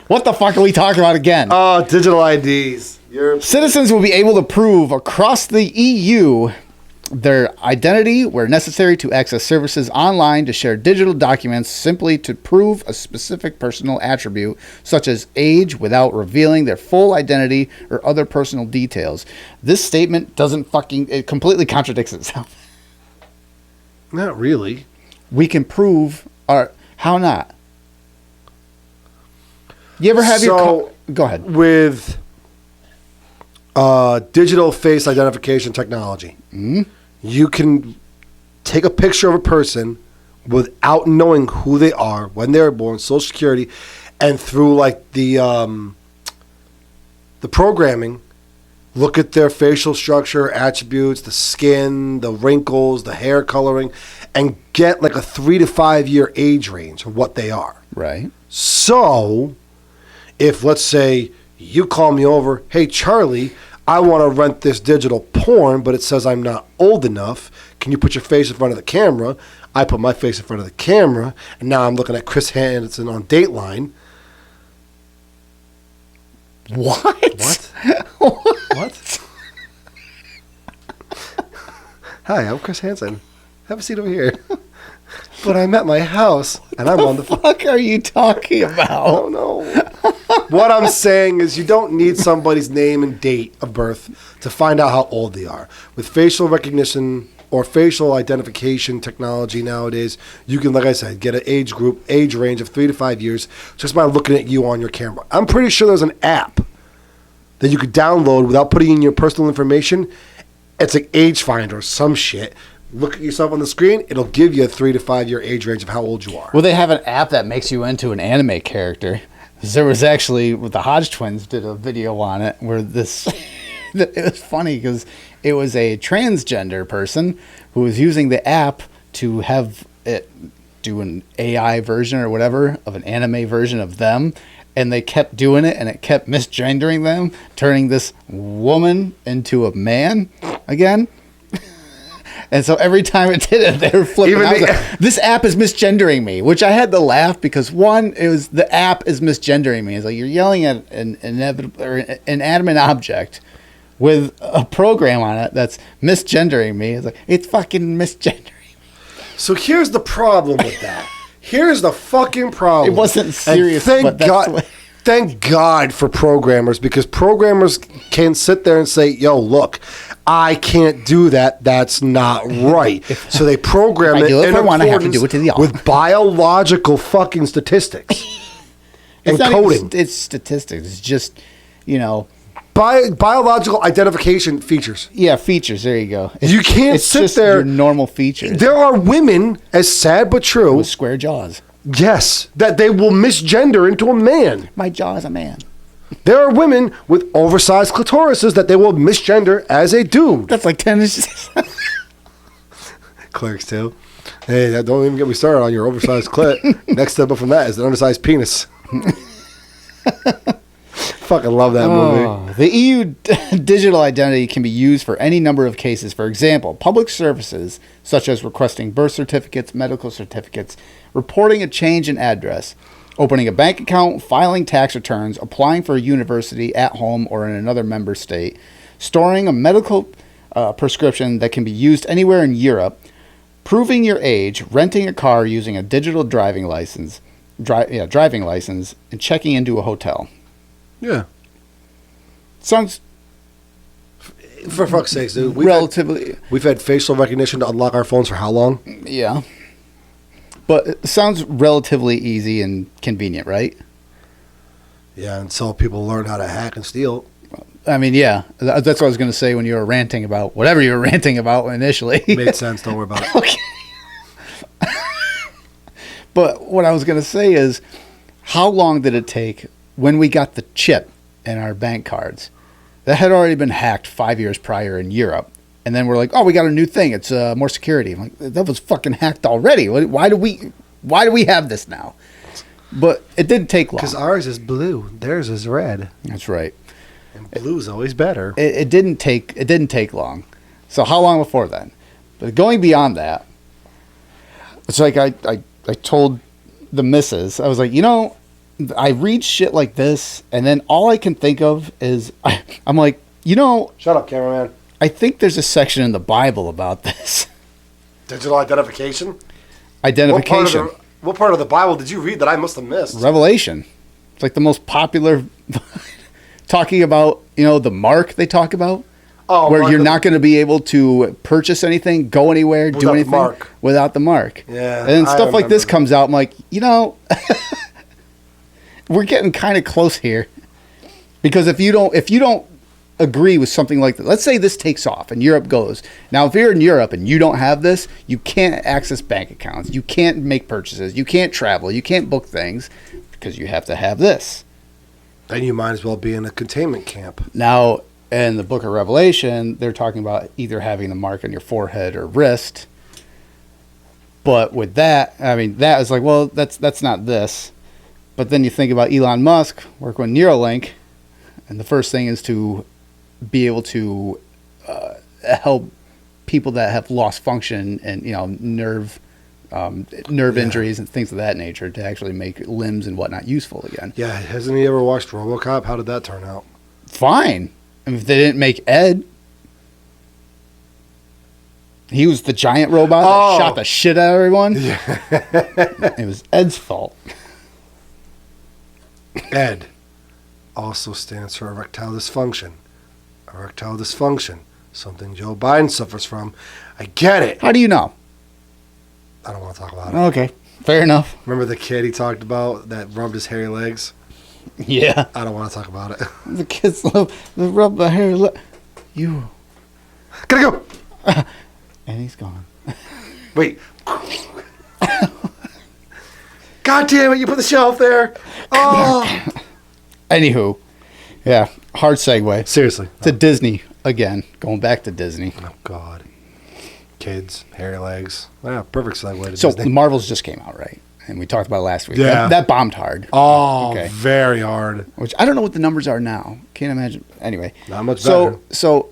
What the fuck are we talking about again? Oh, digital IDs. Citizens will be able to prove across the EU their identity where necessary to access services online, to share digital documents simply to prove a specific personal attribute, such as age, without revealing their full identity or other personal details. This statement it completely contradicts itself. Not really. We can prove how not? You ever have go ahead. With digital face identification technology, you can take a picture of a person without knowing who they are, when they were born, Social Security, and through like the programming, look at their facial structure, attributes, the skin, the wrinkles, the hair coloring, and get like a 3 to 5 year age range of what they are. Right. So, if let's say you call me over, hey Charlie, I want to rent this digital porn, but it says I'm not old enough. Can you put your face in front of the camera? I put my face in front of the camera, and now I'm looking at Chris Hansen on Dateline. What? What? Hi, I'm Chris Hansen. Have a seat over here. But I'm at my house, and I'm on the phone. What the fuck are you talking about? I don't know. What I'm saying is you don't need somebody's name and date of birth to find out how old they are. With facial recognition or facial identification technology nowadays, you can, like I said, get an age range of 3 to 5 years just by looking at you on your camera. I'm pretty sure there's an app that you could download without putting in your personal information. It's like Age Finder or some shit. Look at yourself on the screen. It'll give you a 3 to 5 year age range of how old you are. Well, they have an app that makes you into an anime character. There was actually, the Hodge twins did a video on it where this, it was funny because it was a transgender person who was using the app to have it do an AI version or whatever of an anime version of them. And they kept doing it, and it kept misgendering them, turning this woman into a man again. And so every time it did it, they were flipping out. This app is misgendering me, which I had to laugh because one, it was the app is misgendering me. It's like you're yelling at an inanimate object with a program on it that's misgendering me. It's like it's fucking misgendering me. So here's the problem with that. Here's the fucking problem. It wasn't serious. And thank God for programmers, because programmers can sit there and say, yo, look, I can't do that. That's not right. So they program it in accordance with biological fucking statistics and coding. It's statistics. It's just, biological identification features. Yeah, features. There you go. You can't it's sit just there. Your normal features. There are women, as sad but true, with square jaws. yes, that they will misgender into a man. My jaw is a man. There are women with oversized clitorises that they will misgender as a dude. That's like 10 inches. Clerks too. Hey, don't even get me started on your oversized clit. Next step up from that is an undersized penis. Fucking love that movie. The EU digital identity can be used for any number of cases. For example, public services such as requesting birth certificates, medical certificates, reporting a change in address, opening a bank account, filing tax returns, applying for a university at home or in another member state, storing a medical prescription that can be used anywhere in Europe, proving your age, renting a car using a digital driving license, and checking into a hotel. Yeah. Sounds For fuck's sake, dude. We've had facial recognition to unlock our phones for how long? Yeah. But it sounds relatively easy and convenient, right? Yeah, until people learn how to hack and steal. I mean, yeah. That's what I was going to say when you were ranting about whatever you were ranting about initially. Made sense. Don't worry about it. Okay. But what I was going to say is, how long did it take when we got the chip in our bank cards? That had already been hacked 5 years prior in Europe. And then we're like, oh, we got a new thing. It's more security. I'm like, that was fucking hacked already. Why do we have this now? But it didn't take long. Because ours is blue. Theirs is red. That's right. And blue's always better. It didn't take long. So how long before then? But going beyond that, it's like I told the missus, I was like, I read shit like this, and then all I can think of is, I'm like, Shut up, cameraman. I think there's a section in the Bible about this. Digital identification? Identification. What part of the Bible did you read that I must have missed? Revelation. It's like the most popular, talking about, the mark they talk about. Oh, where you're not going to be able to purchase anything, go anywhere, do anything without the mark. Yeah. And then stuff like this comes out. I'm like, we're getting kind of close here. Because if you don't agree with something like that, let's say this takes off and Europe goes. Now, if you're in Europe and you don't have this, you can't access bank accounts. You can't make purchases. You can't travel. You can't book things because you have to have this. Then you might as well be in a containment camp. Now, in the book of Revelation, they're talking about either having the mark on your forehead or wrist. But with that, I mean, that is like, well, that's not this. But then you think about Elon Musk working with Neuralink, and the first thing is to be able to help people that have lost function and nerve injuries and things of that nature to actually make limbs and whatnot useful again. Yeah, hasn't he ever watched RoboCop? How did that turn out? Fine. I mean, if they didn't make Ed, he was the giant robot that shot the shit out of everyone. Yeah. It was Ed's fault. Ed also stands for erectile dysfunction. Erectile dysfunction, something Joe Biden suffers from. I get it. How do you know? I don't want to talk about it. Okay, fair enough. Remember the kid he talked about that rubbed his hairy legs? Yeah. I don't want to talk about it. The kids love to rub the hairy legs. You. Gotta go. And he's gone. Wait. God damn it, you put the shelf there. Oh. Anywho, yeah, hard segue. Seriously. To Disney again. Going back to Disney. Oh, God. Kids, hairy legs. Yeah, perfect segue to So Disney. the Marvels just came out, right? And we talked about it last week. Yeah. That bombed hard. Oh, Okay. very hard. Which I don't know what the numbers are now. Can't imagine. Anyway. Not much better. So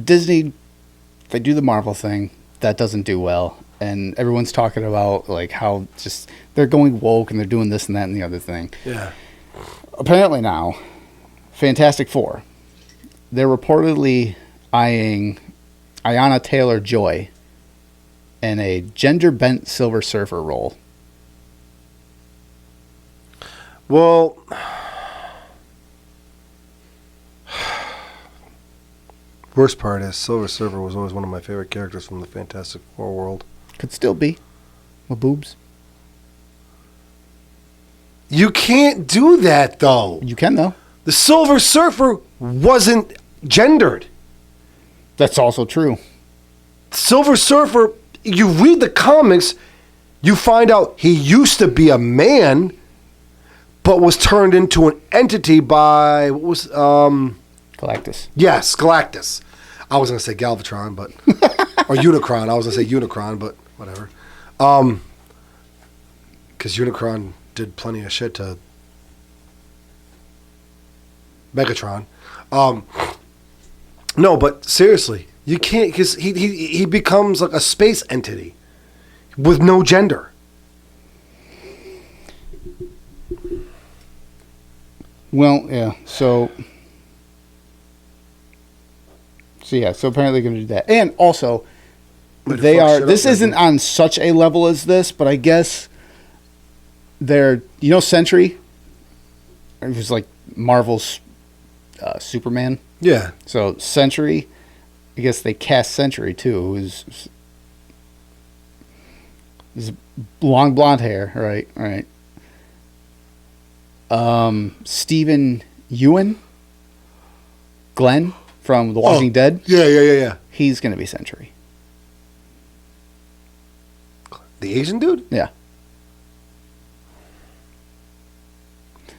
Disney, they do the Marvel thing. That doesn't do well. And everyone's talking about like how just they're going woke and they're doing this and that and the other thing. Yeah. Apparently now, Fantastic Four, they're reportedly eyeing Ayanna Taylor-Joy in a gender-bent Silver Surfer role. Well, worst part is Silver Surfer was always one of my favorite characters from the Fantastic Four world. Could still be. With boobs. You can't do that, though. You can, though. The Silver Surfer wasn't gendered. That's also true. Silver Surfer, you read the comics, you find out he used to be a man, but was turned into an entity by, what was, Galactus. Yes, Galactus. I was going to say Galvatron, but, or Unicron. I was going to say Unicron, but whatever. Because Unicron did plenty of shit to Megatron. No, but seriously, you can't, because he becomes like a space entity with no gender. Well, yeah. So apparently they're going to do that, and also they are. This isn't on such a level as this, but I guess they're. Sentry. It was like Marvel's Superman. Yeah. So Sentry, I guess they cast Sentry too, who's long blonde hair, right. Stephen Ewan, Glenn from The Walking Dead. Yeah. He's gonna be Sentry. The Asian dude? Yeah.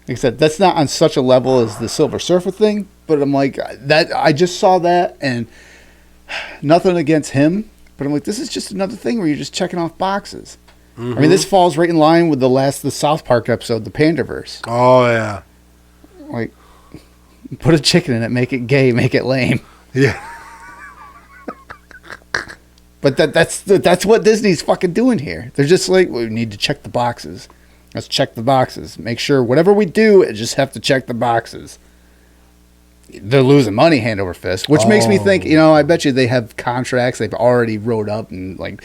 Like I said, that's not on such a level as the Silver Surfer thing, but I'm like, that I just saw that, and nothing against him, but I'm like, this is just another thing where you're just checking off boxes. Mm-hmm. I mean, this falls right in line with the South Park episode, the Pandaverse. Oh, yeah. Like, put a chicken in it, make it gay, make it lame. Yeah. But that's what Disney's fucking doing here. They're just like, we need to check the boxes. Let's check the boxes. Make sure whatever we do, it just have to check the boxes. They're losing money hand over fist, which makes me think, I bet you they have contracts they've already wrote up and like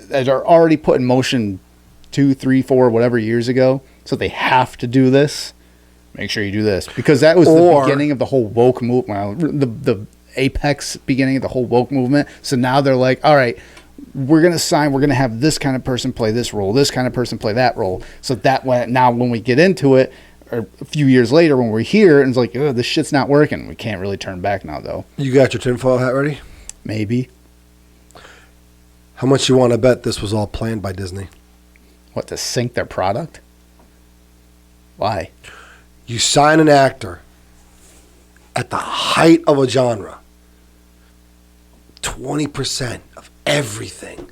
that are already put in motion 2, 3, 4, whatever years ago. So they have to do this. Make sure you do this. Because that was the beginning of the whole woke movement. Well, the apex beginning of the whole woke movement. So now they're like, all right, we're going to have this kind of person play this role, this kind of person play that role. So that now when we get into it, or a few years later when we're here, and it's like, oh, this shit's not working. We can't really turn back now, though. You got your tinfoil hat ready? Maybe. How much you want to bet this was all planned by Disney? What, to sync their product? Why? You sign an actor at the height of a genre, 20% of everything.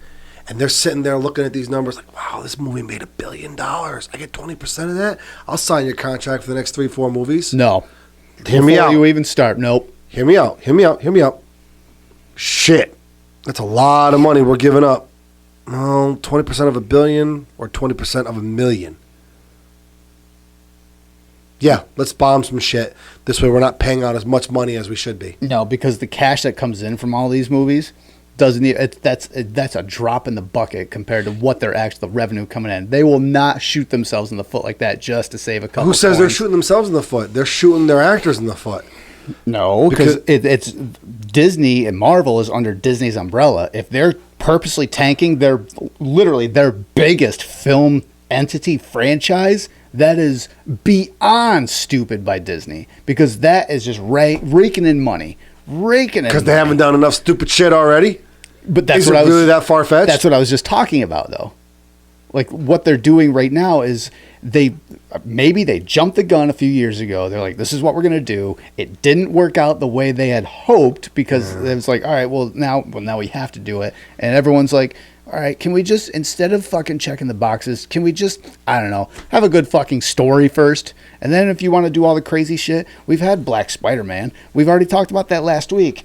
And they're sitting there looking at these numbers like, wow, this movie made $1 billion. I get 20% of that? I'll sign your contract for the next 3-4 movies. No. Hear me out. Before you even start, nope. Hear me out. Shit. That's a lot of money we're giving up. Well, 20% of $1 billion or 20% of $1 million. Yeah, let's bomb some shit. This way we're not paying out as much money as we should be. No, because the cash that comes in from all these movies doesn't even, that's a drop in the bucket compared to what their actual revenue coming in. They will not shoot themselves in the foot like that just to save a couple. Who says coins. They're shooting themselves in the foot? They're shooting their actors in the foot. No, because it's Disney and Marvel is under Disney's umbrella. If they're purposely tanking their biggest film entity franchise, that is beyond stupid by Disney, because that is just raking in money. Because they haven't done enough stupid shit already. But that's is it really that far-fetched? That's what I was just talking about, though. Like, what they're doing right now is they jumped the gun a few years ago. They're like, this is what we're going to do. It didn't work out the way they had hoped, because it was like, all right, now we have to do it. And everyone's like, all right, can we just, instead of fucking checking the boxes, can we just, I don't know, have a good fucking story first? And then if you want to do all the crazy shit, we've had Black Spider-Man. We've already talked about that last week.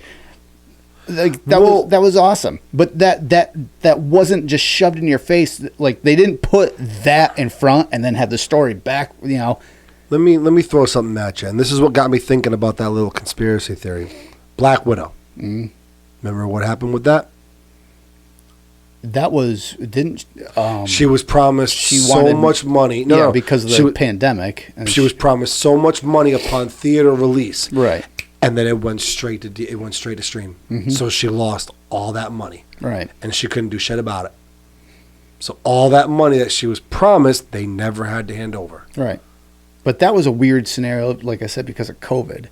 Like that was awesome, but that wasn't just shoved in your face. Like, they didn't put that in front and then have the story back. Let me throw something at you, and this is what got me thinking about that little conspiracy theory. Black Widow. Remember what happened with that? That was she was promised so much money. No, because of the pandemic. She was promised so much money upon theater release. Right. And then it went straight to stream. Mm-hmm. So she lost all that money. Right. And she couldn't do shit about it. So all that money that she was promised, they never had to hand over. Right. But that was a weird scenario, like I said, because of COVID.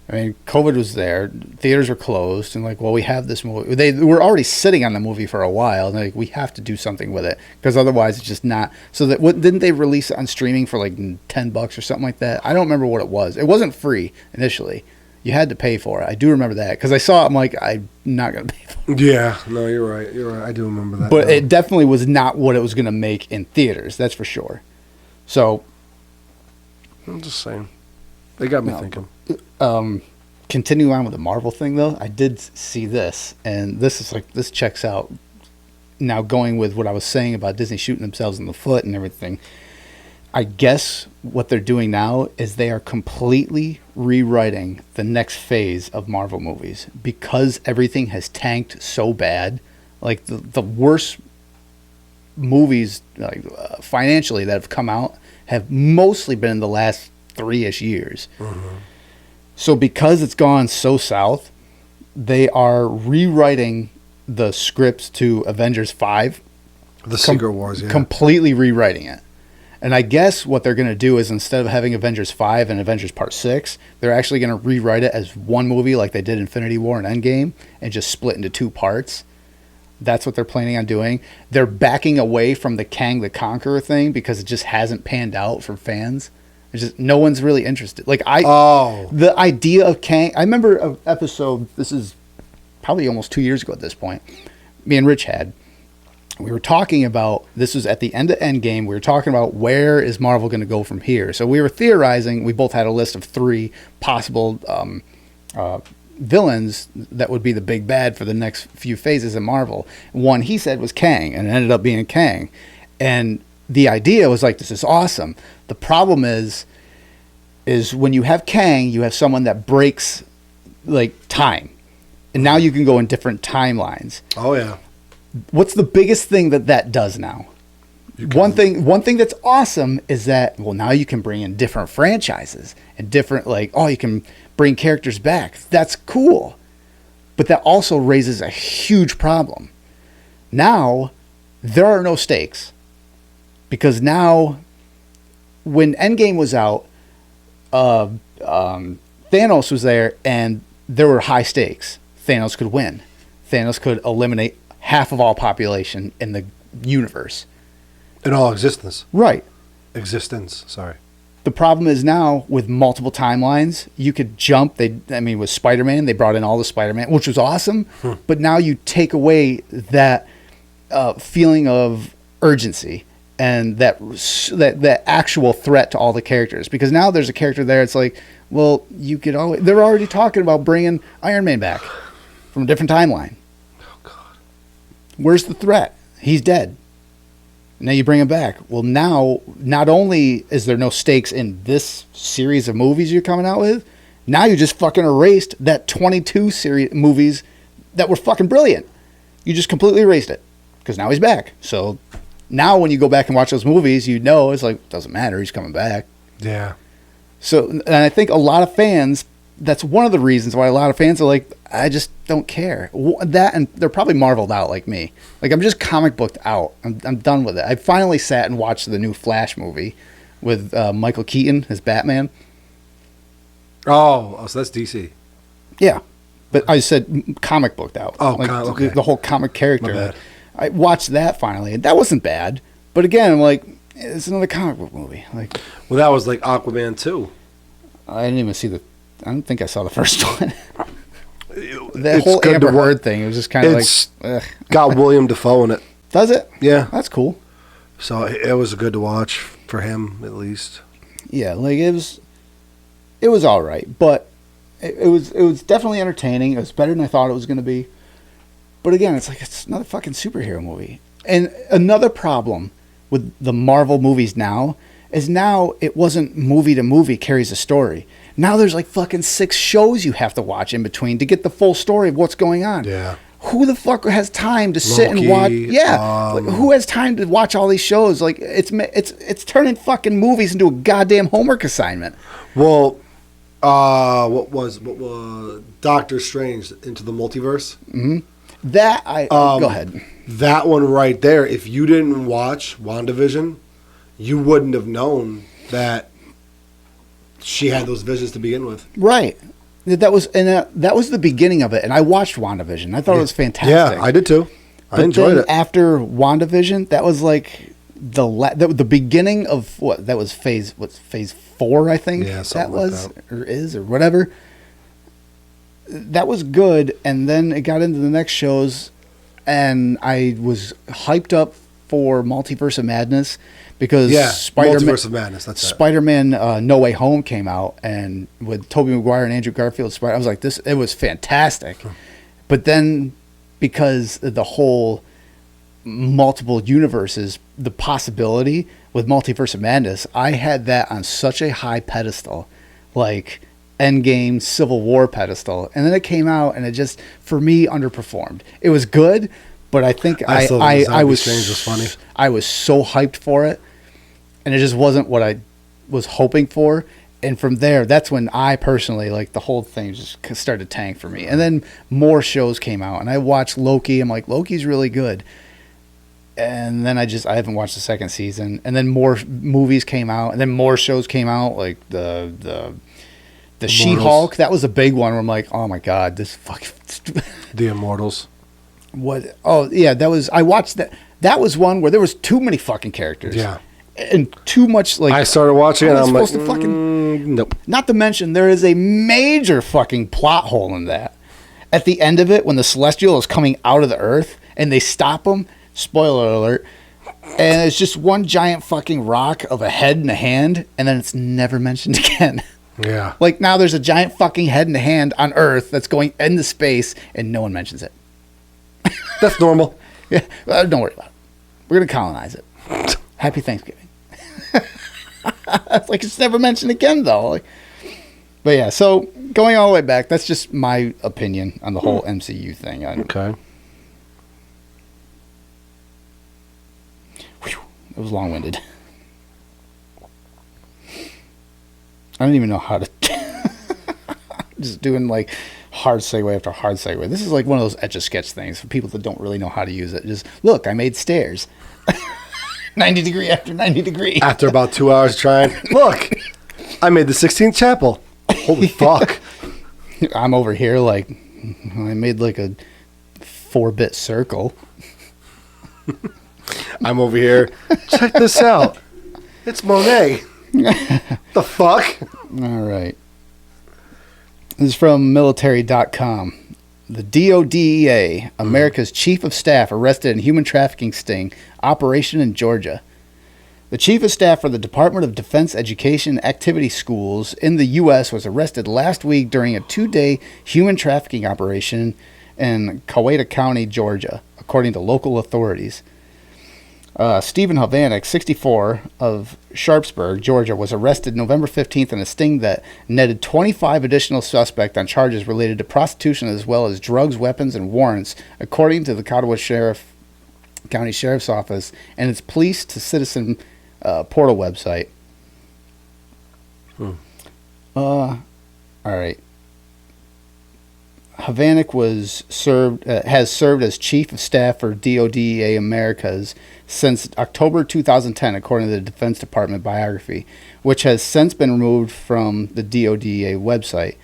I mean, COVID was there, theaters were closed, and like, well, we have this movie. They were already sitting on the movie for a while, and like, we have to do something with it because otherwise, it's just not. So that didn't they release it on streaming for like $10 or something like that? I don't remember what it was. It wasn't free initially. You had to pay for it. I do remember that because I saw it. I'm like, I'm not gonna pay for it. Yeah, no, you're right. You're right. I do remember that. But it definitely was not what it was gonna make in theaters. That's for sure. So, I'm just saying, they got me thinking. Continue on with the Marvel thing though. I did see this, and this checks out. Now going with what I was saying about Disney shooting themselves in the foot and everything. I guess what they're doing now is they are completely rewriting the next phase of Marvel movies because everything has tanked so bad. Like the worst movies, like financially, that have come out have mostly been in the last 3-ish years. Mm-hmm. So because it's gone so south, they are rewriting the scripts to Avengers 5. The Secret Wars, yeah. Completely rewriting it. And I guess what they're going to do is instead of having Avengers 5 and Avengers Part 6, they're actually going to rewrite it as one movie like they did Infinity War and Endgame and just split into 2 parts. That's what they're planning on doing. They're backing away from the Kang the Conqueror thing because it just hasn't panned out for fans. It's just no one's really interested. Like the idea of Kang. I remember an episode. This is probably almost 2 years ago at this point. Me and Rich had. We were talking about, this was at the end of Endgame, we were talking about where is Marvel going to go from here. So we were theorizing, we both had a list of 3 possible villains that would be the big bad for the next few phases of Marvel. One he said was Kang, and it ended up being Kang. And the idea was like, this is awesome. The problem is when you have Kang, you have someone that breaks like time. And now you can go in different timelines. Oh, yeah. What's the biggest thing that does now? One thing that's awesome is that, well, now you can bring in different franchises and different, like, you can bring characters back. That's cool. But that also raises a huge problem. Now, there are no stakes. Because now, when Endgame was out, Thanos was there and there were high stakes. Thanos could win. Thanos could eliminate half of all population in the universe. In all existence. Right. Existence, sorry. The problem is now, with multiple timelines, you could jump. With Spider-Man, they brought in all the Spider-Man, which was awesome. But now you take away that feeling of urgency and that actual threat to all the characters. Because now there's a character there, it's like, well, you could always... They're already talking about bringing Iron Man back from a different timeline. Where's the threat? He's dead. Now you bring him back. Well, now, not only is there no stakes in this series of movies you're coming out with, now you just fucking erased that 22 series movies that were fucking brilliant. You just completely erased it. Because now he's back. So now when you go back and watch those movies, you know it's like, doesn't matter, he's coming back. Yeah. So, and I think a lot of fans, that's one of the reasons why a lot of fans are like, I just don't care. That, and they're probably marveled out like me. Like, I'm just comic booked out. I'm done with it. I finally sat and watched the new Flash movie with Michael Keaton as Batman. Oh, so that's DC. Yeah. But I said comic booked out. Oh, like, okay. The whole comic character. My bad. I watched that finally, and that wasn't bad. But again, I'm like, it's another comic book movie. Like, well, that was like Aquaman 2. I didn't even see I don't think I saw the first one. That whole Amber Heard thing, it was just kind of like... got William Dafoe in it. Does it? Yeah. That's cool. So it was good to watch for him, at least. Yeah, like it was all right, but it was definitely entertaining. It was better than I thought it was going to be. But again, it's like, it's another fucking superhero movie. And another problem with the Marvel movies now is now it wasn't movie to movie carries a story. Now there's like fucking 6 shows you have to watch in between to get the full story of what's going on. Yeah. Who the fuck has time to sit and watch? Yeah. Like, who has time to watch all these shows? Like, it's turning fucking movies into a goddamn homework assignment. Well, what was Doctor Strange Into the Multiverse? Mm-hmm. That go ahead. That one right there. If you didn't watch WandaVision, you wouldn't have known that she had those visions to begin with. Right. That was the beginning of it, and I watched WandaVision. I thought it was fantastic. Yeah, I did too. I enjoyed it. After WandaVision, that was like the beginning of what? That was phase 4, I think. Yeah, that was or is or whatever. That was good, and then it got into the next shows, and I was hyped up for Multiverse of Madness because Multiverse of Madness. That's Spider-Man No Way Home came out, and with Tobey Maguire and Andrew Garfield, I was like, it was fantastic. But then, because of the whole multiple universes, the possibility with Multiverse of Madness, I had that on such a high pedestal, like Endgame, Civil War pedestal, and then it came out, and it just, for me, underperformed. It was good, but I think I was Strange was funny. I was so hyped for it, and it just wasn't what I was hoping for. And from there, that's when I personally, like, the whole thing just started to tank for me. And then more shows came out, and I watched Loki. I'm like, Loki's really good. And then I haven't watched the second season. And then more movies came out, and then more shows came out, like the She-Hulk. That was a big one where I'm like, oh my God, this fucking The Immortals. What? Oh yeah, I watched that. That was one where there was too many fucking characters. Yeah. And too much, like, I started watching it, and I'm like, nope. Not to mention, there is a major fucking plot hole in that. At the end of it, when the Celestial is coming out of the Earth, and they stop him, spoiler alert, and it's just one giant fucking rock of a head and a hand, and then it's never mentioned again. Yeah. Like, now there's a giant fucking head and a hand on Earth that's going into space, and no one mentions it. That's normal. Yeah, don't worry about it. We're going to colonize it. Happy Thanksgiving. Like, it's never mentioned again, though. Like, but yeah, so going all the way back, that's just my opinion on the whole MCU thing. Okay. Whew, it was long-winded. I don't even know how to... Just doing, like, hard segue after hard segue. This is like one of those Etch-a-Sketch things for people that don't really know how to use it. Just, look, I made stairs. 90 degree after 90 degree. After about 2 hours trying, look, I made the 16th chapel. Holy fuck. I'm over here like, I made like a 4-bit circle. I'm over here. Check this out. It's Monet. The fuck? All right. This is from military.com. The DODEA, America's Chief of Staff, arrested in human trafficking sting operation in Georgia. The Chief of Staff for the Department of Defense Education Activity Schools in the U.S. was arrested last week during a 2-day human trafficking operation in Coweta County, Georgia, according to local authorities. Stephen Hovanek, 64, of Sharpsburg, Georgia, was arrested November 15th in a sting that netted 25 additional suspects on charges related to prostitution as well as drugs, weapons, and warrants, according to the Coweta County Sheriff's Office and its Police to Citizen portal website. All right. Hovanek has served as Chief of Staff for DODEA Americas since October 2010, according to the Defense Department biography, which has since been removed from the DODEA website.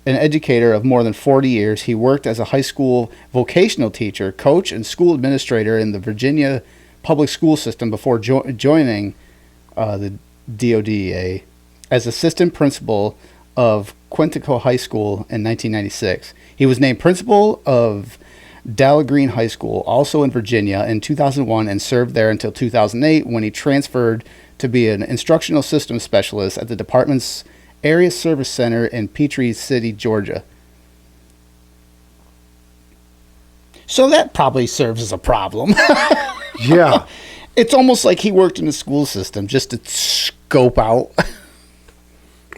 An educator of more than 40 years, he worked as a high school vocational teacher, coach, and school administrator in the Virginia public school system before joining the DODEA as assistant principal of Quantico High School in 1996. He was named principal of Dallagreen High School, also in Virginia, in 2001 and served there until 2008 when he transferred to be an instructional systems specialist at the department's Area Service Center in Peachtree City, Georgia. So that probably serves as a problem. Yeah. It's almost like he worked in the school system just to scope out.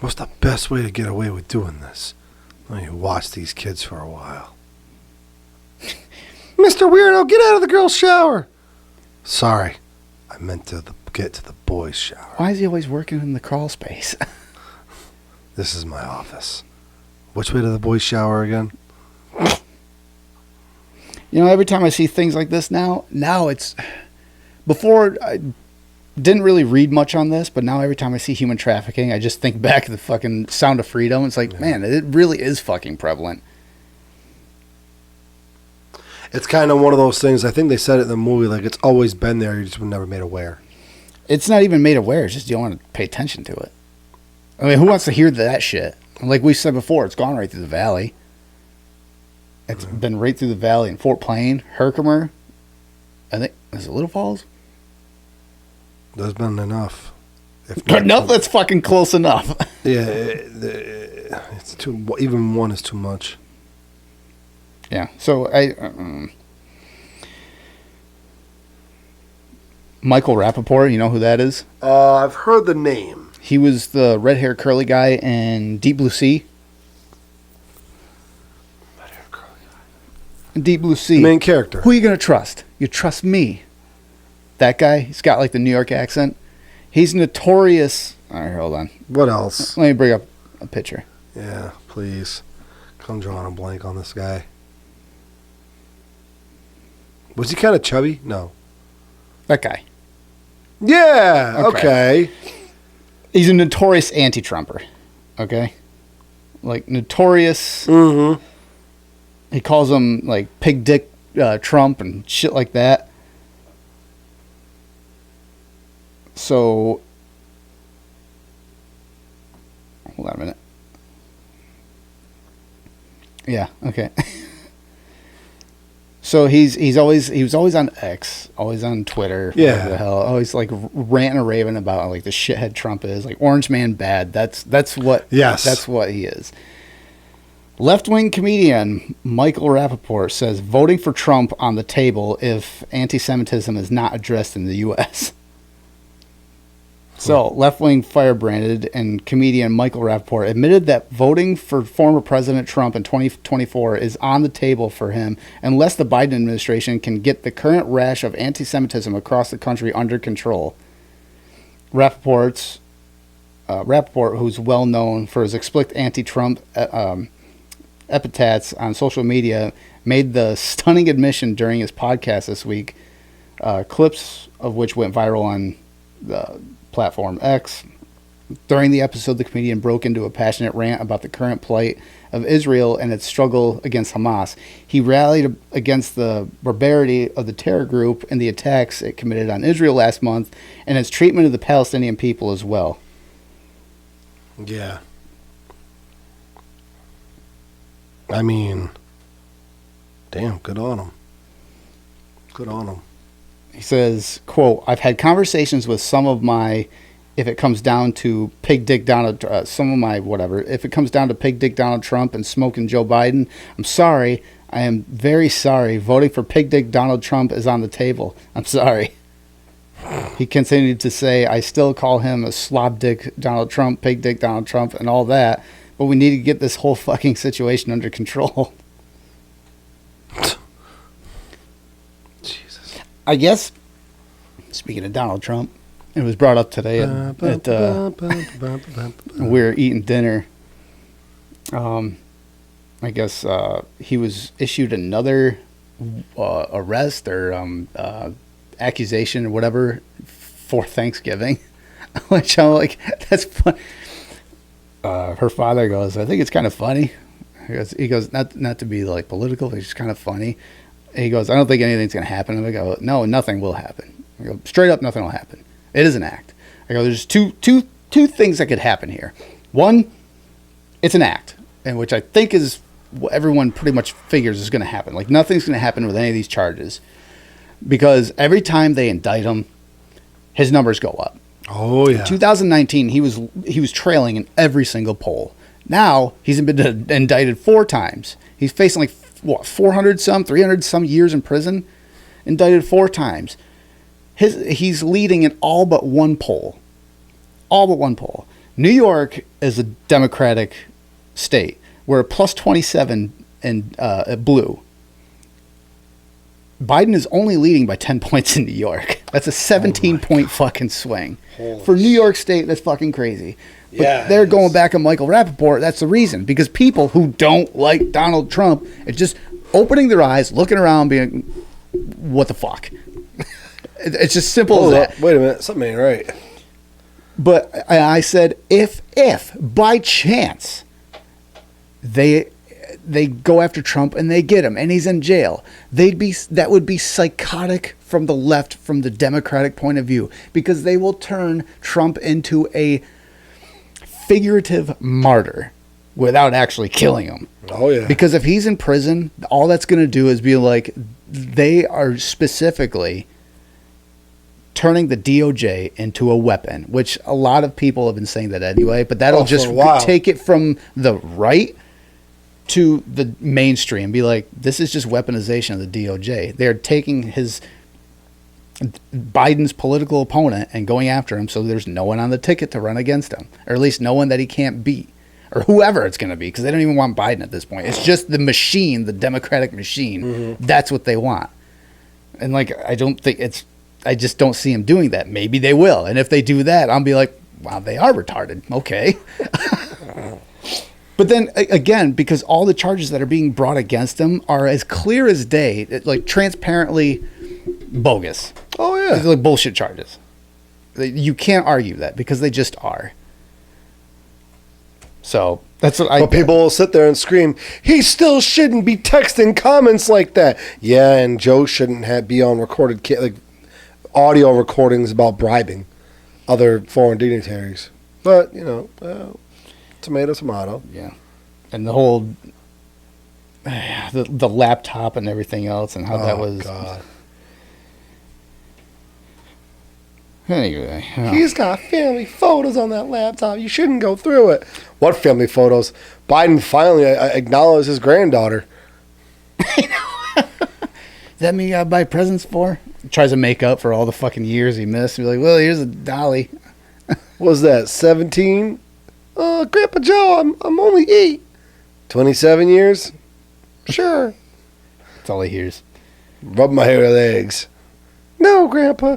What's the best way to get away with doing this? Let me watch these kids for a while. Mr. Weirdo, get out of the girls' shower. Sorry, I meant to get to the boys' shower. Why is he always working in the crawl space? This is my office. Which way to the boys' shower again? You know, every time I see things like this now it's... Before, didn't really read much on this, but now every time I see human trafficking, I just think back to the fucking Sound of Freedom. It's like, man, it really is fucking prevalent. It's kind of one of those things. I think they said it in the movie, like it's always been there. You just were never made aware. It's not even made aware. It's just you don't want to pay attention to it. I mean, who wants to hear that shit? Like we said before, it's gone right through the valley. It's been right through the valley in Fort Plain, Herkimer. I think, is it Little Falls? There's been enough. Enough? That's fucking close enough. Yeah, it's too. Even one is too much. Yeah. So Michael Rappaport, you know who that is? I've heard the name. He was the red hair curly guy in Deep Blue Sea. Red hair curly guy. In Deep Blue Sea. The main character. Who are you gonna trust? You trust me. That guy. He's got like the New York accent. He's notorious. All right, hold on. What else? Let me bring up a picture. Yeah, please. I'm drawing a blank on this guy. Was he kind of chubby? No. That guy. Yeah. Okay. He's a notorious anti-Trumper. Okay. Like notorious. Mm-hmm. He calls him like pig dick Trump and shit like that. So, hold on a minute. Yeah, okay. So he was always on X, always on Twitter, whatever the hell, always like ranting and raving about like the shithead Trump is, like Orange Man bad. That's what he is. Left-wing comedian Michael Rappaport says voting for Trump on the table if anti-Semitism is not addressed in the U.S. So, left-wing firebranded and comedian Michael Rappaport admitted that voting for former President Trump in 2024 is on the table for him unless the Biden administration can get the current rash of anti-Semitism across the country under control. Rappaport, who's well known for his explicit anti-Trump epithets on social media, made the stunning admission during his podcast this week, clips of which went viral on the platform X. During the episode, the comedian broke into a passionate rant about the current plight of Israel and its struggle against Hamas. He rallied against the barbarity of the terror group and the attacks it committed on Israel last month and its treatment of the Palestinian people as well. Yeah. I mean, damn, good on him. Good on him. He says, quote, I've had conversations with some of my, if it comes down to pig dick Donald, if it comes down to pig dick Donald Trump and smoking Joe Biden, I'm sorry. I am very sorry. Voting for pig dick Donald Trump is on the table. I'm sorry. He continued to say, I still call him a slob dick Donald Trump, pig dick Donald Trump, and all that, but we need to get this whole fucking situation under control. I guess, speaking of Donald Trump, it was brought up today we were eating dinner. I guess he was issued another arrest or accusation or whatever for Thanksgiving, which I'm like, that's fun. Her father goes, I think it's kind of funny. He goes, not to be like political, but it's just kind of funny. He goes, I don't think anything's going to happen. And I go, no, nothing will happen. I go, straight up, nothing will happen. It is an act. I go, there's two things that could happen here. One, it's an act, and which I think is what everyone pretty much figures is going to happen. Like, nothing's going to happen with any of these charges because every time they indict him, his numbers go up. Oh, yeah. In 2019, he was trailing in every single poll. Now, he's been indicted 4 times. He's facing like, 300 some years in prison, indicted 4 times. He's leading in all but one poll. All but one poll. New York is a Democratic state. We're plus 27 in blue. Biden is only leading by 10 points in New York. That's a 17-point fucking swing. For New York State, that's fucking crazy. But they're going back on Michael Rappaport. That's the reason. Because people who don't like Donald Trump are just opening their eyes, looking around, being, what the fuck? It's just simple Hold as up. that. Wait a minute. Something ain't right. But I said, if by chance they go after Trump and they get him and he's in jail, that would be psychotic from the left, from the Democratic point of view, because they will turn Trump into a figurative martyr without actually killing him. Oh, yeah. Because if he's in prison, all that's going to do is be like, they are specifically turning the DOJ into a weapon, which a lot of people have been saying that anyway, but that'll just take it from the right to the mainstream. Be like, this is just weaponization of the DOJ. They're taking Biden's political opponent and going after him, so there's no one on the ticket to run against him, or at least no one that he can't beat, or whoever it's going to be, because they don't even want Biden at this point. It's just the machine, the Democratic machine. Mm-hmm. That's what they want. And like, I just don't see him doing that. Maybe they will. And if they do that, I'll be like, wow, they are retarded. Okay. But then again, because all the charges that are being brought against him are as clear as day, like transparently bogus. Oh, yeah. They're like bullshit charges. You can't argue that because they just are. So that's what But people will sit there and scream, he still shouldn't be texting comments like that. Yeah, and Joe shouldn't be on recorded audio recordings about bribing other foreign dignitaries. But, tomato. Yeah. And the whole the laptop and everything else and how that was. God. Anyway. He's got family photos on that laptop. You shouldn't go through it. What family photos? Biden finally acknowledged his granddaughter. Is that me I buy presents for? Tries to make up for all the fucking years he missed. Be like, well, here's a dolly. What was that, 17? Grandpa Joe, I'm only 8. 27 years? Sure. That's all he hears. Rub my hairy legs. No, Grandpa.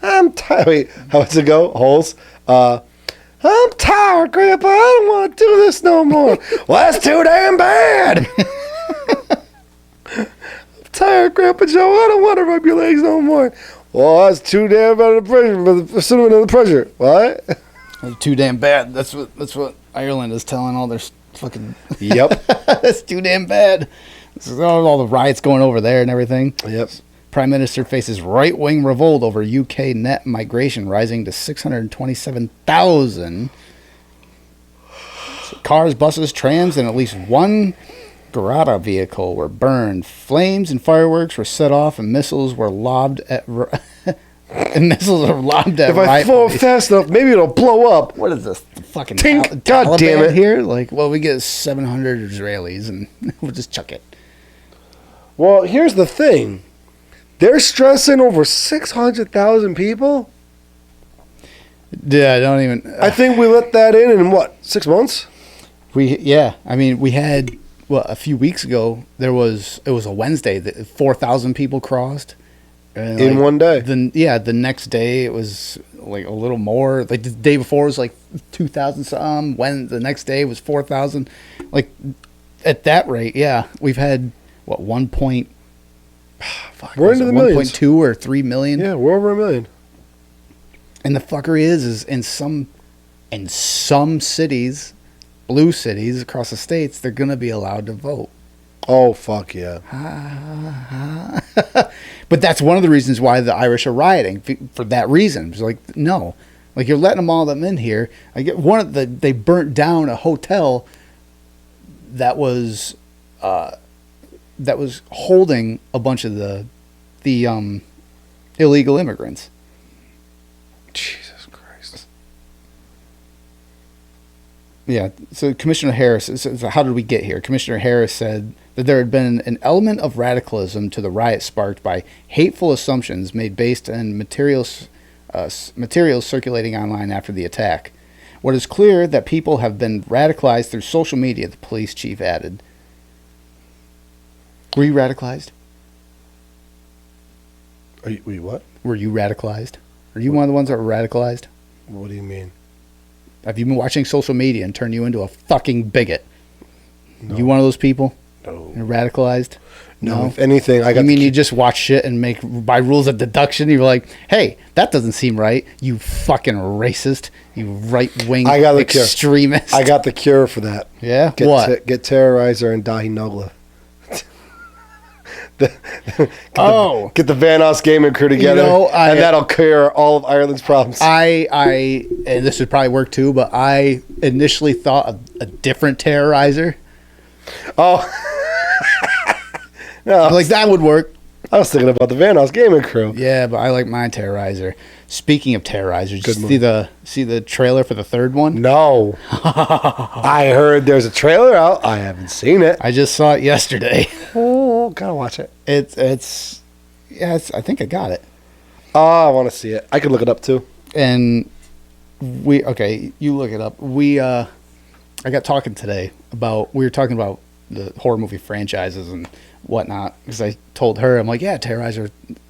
I'm tired. Wait, how does it go? Holes? I'm tired, Grandpa. I don't want to do this no more. Well, that's too damn bad. I'm tired, Grandpa Joe. I don't want to rub your legs no more. Well, that's too damn bad under the pressure. What? That's too damn bad. That's what Ireland is telling all their fucking. Yep. That's too damn bad. This is all the riots going over there and everything. Yep. Prime Minister faces right-wing revolt over UK net migration rising to 627,000. Cars, buses, trams, and at least one Garada vehicle were burned. Flames and fireworks were set off, and missiles were lobbed at. If I throw it fast enough, maybe it'll blow up. What is this? Fucking God Taliban damn it! Here, like, well, we get 700 Israelis, and we'll just chuck it. Well, here's the thing. They're stressing over 600,000 people? Yeah, I don't even... I think we let that in what, 6 months? We had, a few weeks ago, it was a Wednesday that 4,000 people crossed. In one day? The next day it was like a little more. Like the day before it was like 2,000 something. When the next day was 4,000. Like at that rate, yeah, we've had, what, 1 point... We're into the millions. 1.2 or 3 million. Yeah, we're over 1 million. And the fuckery is in some cities, blue cities across the states, they're gonna be allowed to vote. Oh fuck yeah! But that's one of the reasons why the Irish are rioting for that reason. It's like, no, like you're letting all them in here. I get they burnt down a hotel that was holding a bunch of the illegal immigrants. Jesus Christ. Yeah. So Commissioner Harris, so how did we get here? Commissioner Harris said that there had been an element of radicalism to the riot sparked by hateful assumptions made based on materials circulating online after the attack. What is clear that people have been radicalized through social media, the police chief added. Were you radicalized? Wait, what? Were you radicalized? Are you one of the ones that were radicalized? What do you mean? Have you been watching social media and turned you into a fucking bigot? No. You one of those people? No. You're radicalized? No, if anything, I got. You mean you just watch shit and make by rules of deduction? You're like, hey, that doesn't seem right. You fucking racist. You right wing extremist. I got the cure for that. Yeah. Get Terrorizer and Dahi Nogla. Get the Vanoss gaming crew together, and that'll cure all of Ireland's problems. And this would probably work too, but I initially thought of a different Terrorizer. Oh, no, like that would work. I was thinking about the Vanoss gaming crew. Yeah, but I like my Terrorizer. Speaking of Terrorizers, did you see the trailer for the third one? No. I heard there's a trailer out. I haven't seen it. I just saw it yesterday. Oh, gotta watch it. It's I think I got it. Oh, I want to see it. I can look it up too. And you look it up. I got talking today we were talking about the horror movie franchises and whatnot, because I told her, I'm like, yeah, Terrorizer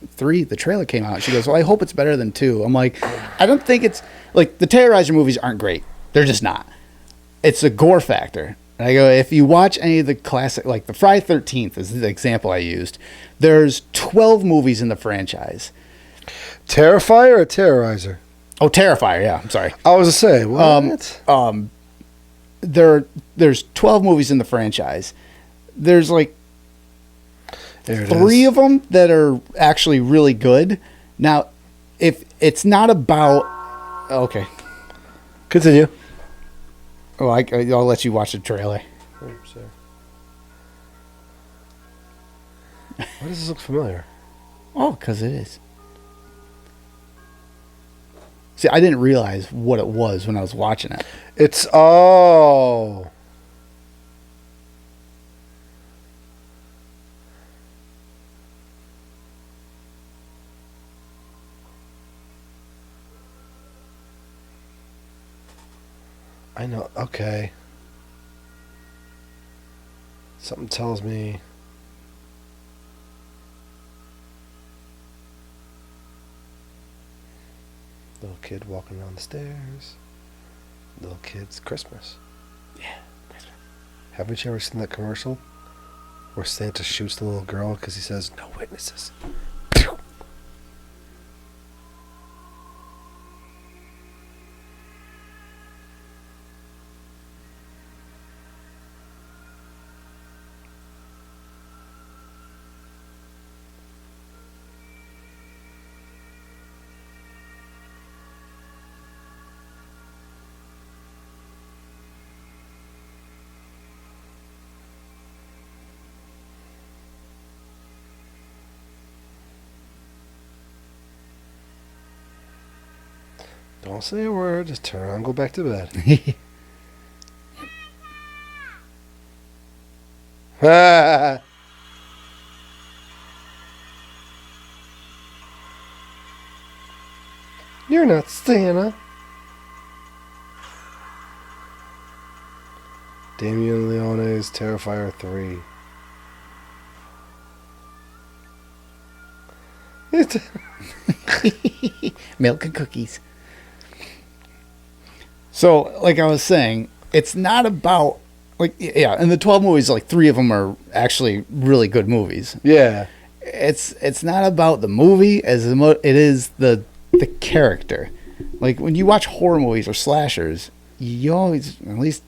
3, the trailer came out. She goes, well, I hope it's better than 2. I'm like, I don't think it's, like, the Terrorizer movies aren't great. They're just not. It's a gore factor. And I go, if you watch any of the classic, like the Friday 13th is the example I used, there's 12 movies in the franchise. Terrifier or Terrorizer? Oh, Terrifier, yeah, I'm sorry. I was to say, what? There's 12 movies in the franchise. There's like 3 of them that are actually really good. Now, if it's not about... Okay. Continue. Oh, I'll let you watch the trailer. Oh, sorry. Why does this look familiar? Oh, because it is. See, I didn't realize what it was when I was watching it. Oh... I know. Okay. Something tells me. Little kid walking around the stairs. Little kid's Christmas. Yeah, Christmas. Haven't you ever seen that commercial where Santa shoots the little girl because he says, no witnesses? Don't say a word. Just turn around and go back to bed. You're not Santa. Damien Leone's Terrifier 3. Milk and cookies. So, like I was saying, it's not about, like, yeah, in the 12 movies, like 3 of them are actually really good movies. Yeah. It's not about the movie as it is the character. Like, when you watch horror movies or slashers, you always, at least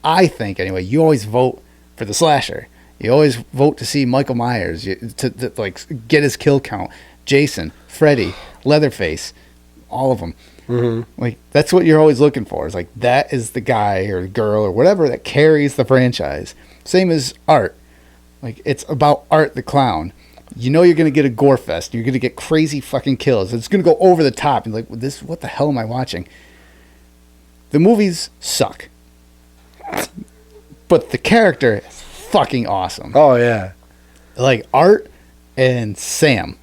I think anyway, you always vote for the slasher. You always vote to see Michael Myers, to like get his kill count. Jason, Freddy, Leatherface, all of them. Mm-hmm. Like, that's what you're always looking for. It's like, that is the guy or girl or whatever that carries the franchise. Same as Art. Like, it's about Art the Clown. You know you're going to get a gore fest. You're going to get crazy fucking kills. It's going to go over the top. You're like, what the hell am I watching? The movies suck. But the character is fucking awesome. Oh, yeah. Like, Art and Sam.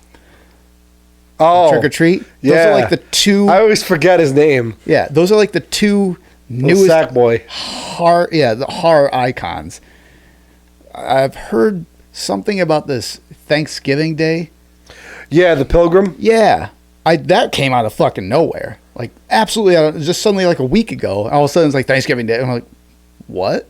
Oh, Trick or Treat. Those are like the two. I always forget his name. Yeah, those are like the two newest Sackboy the horror icons. I've heard something about this Thanksgiving Day. Yeah, the Pilgrim. Yeah, that came out of fucking nowhere. Like, absolutely, just suddenly like a week ago. All of a sudden, it's like Thanksgiving Day. I'm like, what?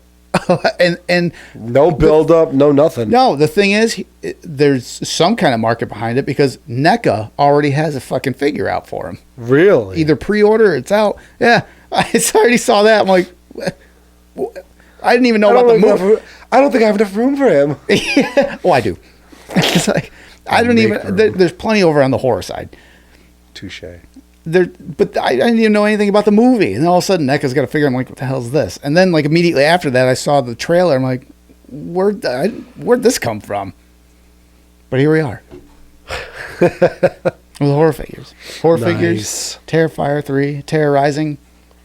and No build up, no nothing. no, the thing is, there's some kind of market behind it because NECA already has a fucking figure out for him. Really? Either pre-order or it's out. Yeah, I already saw that. I'm like, I didn't even know about the movie. I don't think I have enough room for him. Oh, I do. It's like I don't even. There's plenty over on the horror side. Touche. But I didn't even know anything about the movie, and then all of a sudden NECA's got to figure. I'm like, what the hell is this? And then like immediately after that, I saw the trailer. I'm like, where'd this come from? But here we are. With horror figures. Figures. Terrifier 3, Terrorizing.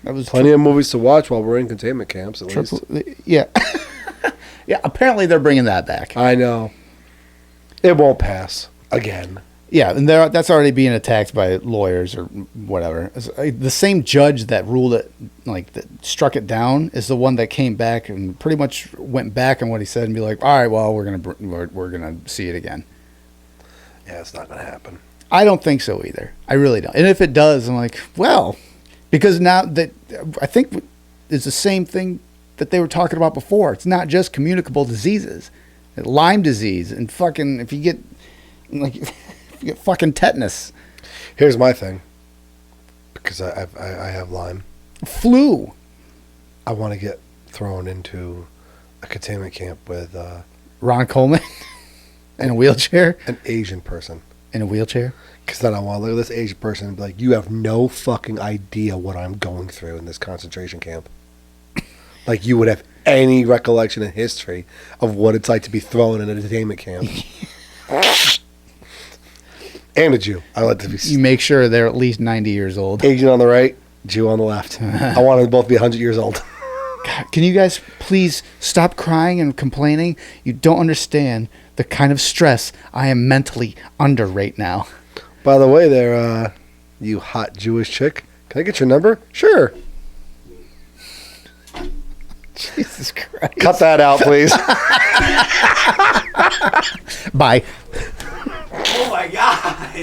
That was plenty of movies to watch while we're in containment camps. At least. Yeah. Yeah. Apparently they're bringing that back. I know. It won't pass again. Yeah, and that's already being attacked by lawyers or whatever. The same judge that ruled it, like that struck it down, is the one that came back and pretty much went back on what he said and be like, "All right, well, we're gonna see it again." Yeah, it's not gonna happen. I don't think so either. I really don't. And if it does, I'm like, well, because now that I think it's the same thing that they were talking about before. It's not just communicable diseases, Lyme disease, and fucking if you get like. You get fucking tetanus. Here's my thing, because I have Lyme. Flu. I want to get thrown into a containment camp with Ron Coleman in a wheelchair. An Asian person in a wheelchair. Because then I want to look at this Asian person and be like, you have no fucking idea what I'm going through in this concentration camp. Like you would have any recollection in history of what it's like to be thrown in a containment camp. And a Jew. I like to be. You make sure they're at least 90 years old. Asian on the right, Jew on the left. I want them to both be 100 years old. God, can you guys please stop crying and complaining? You don't understand the kind of stress I am mentally under right now. By the way, there, you hot Jewish chick. Can I get your number? Sure. Jesus Christ. Cut that out, please. Bye. Oh my God.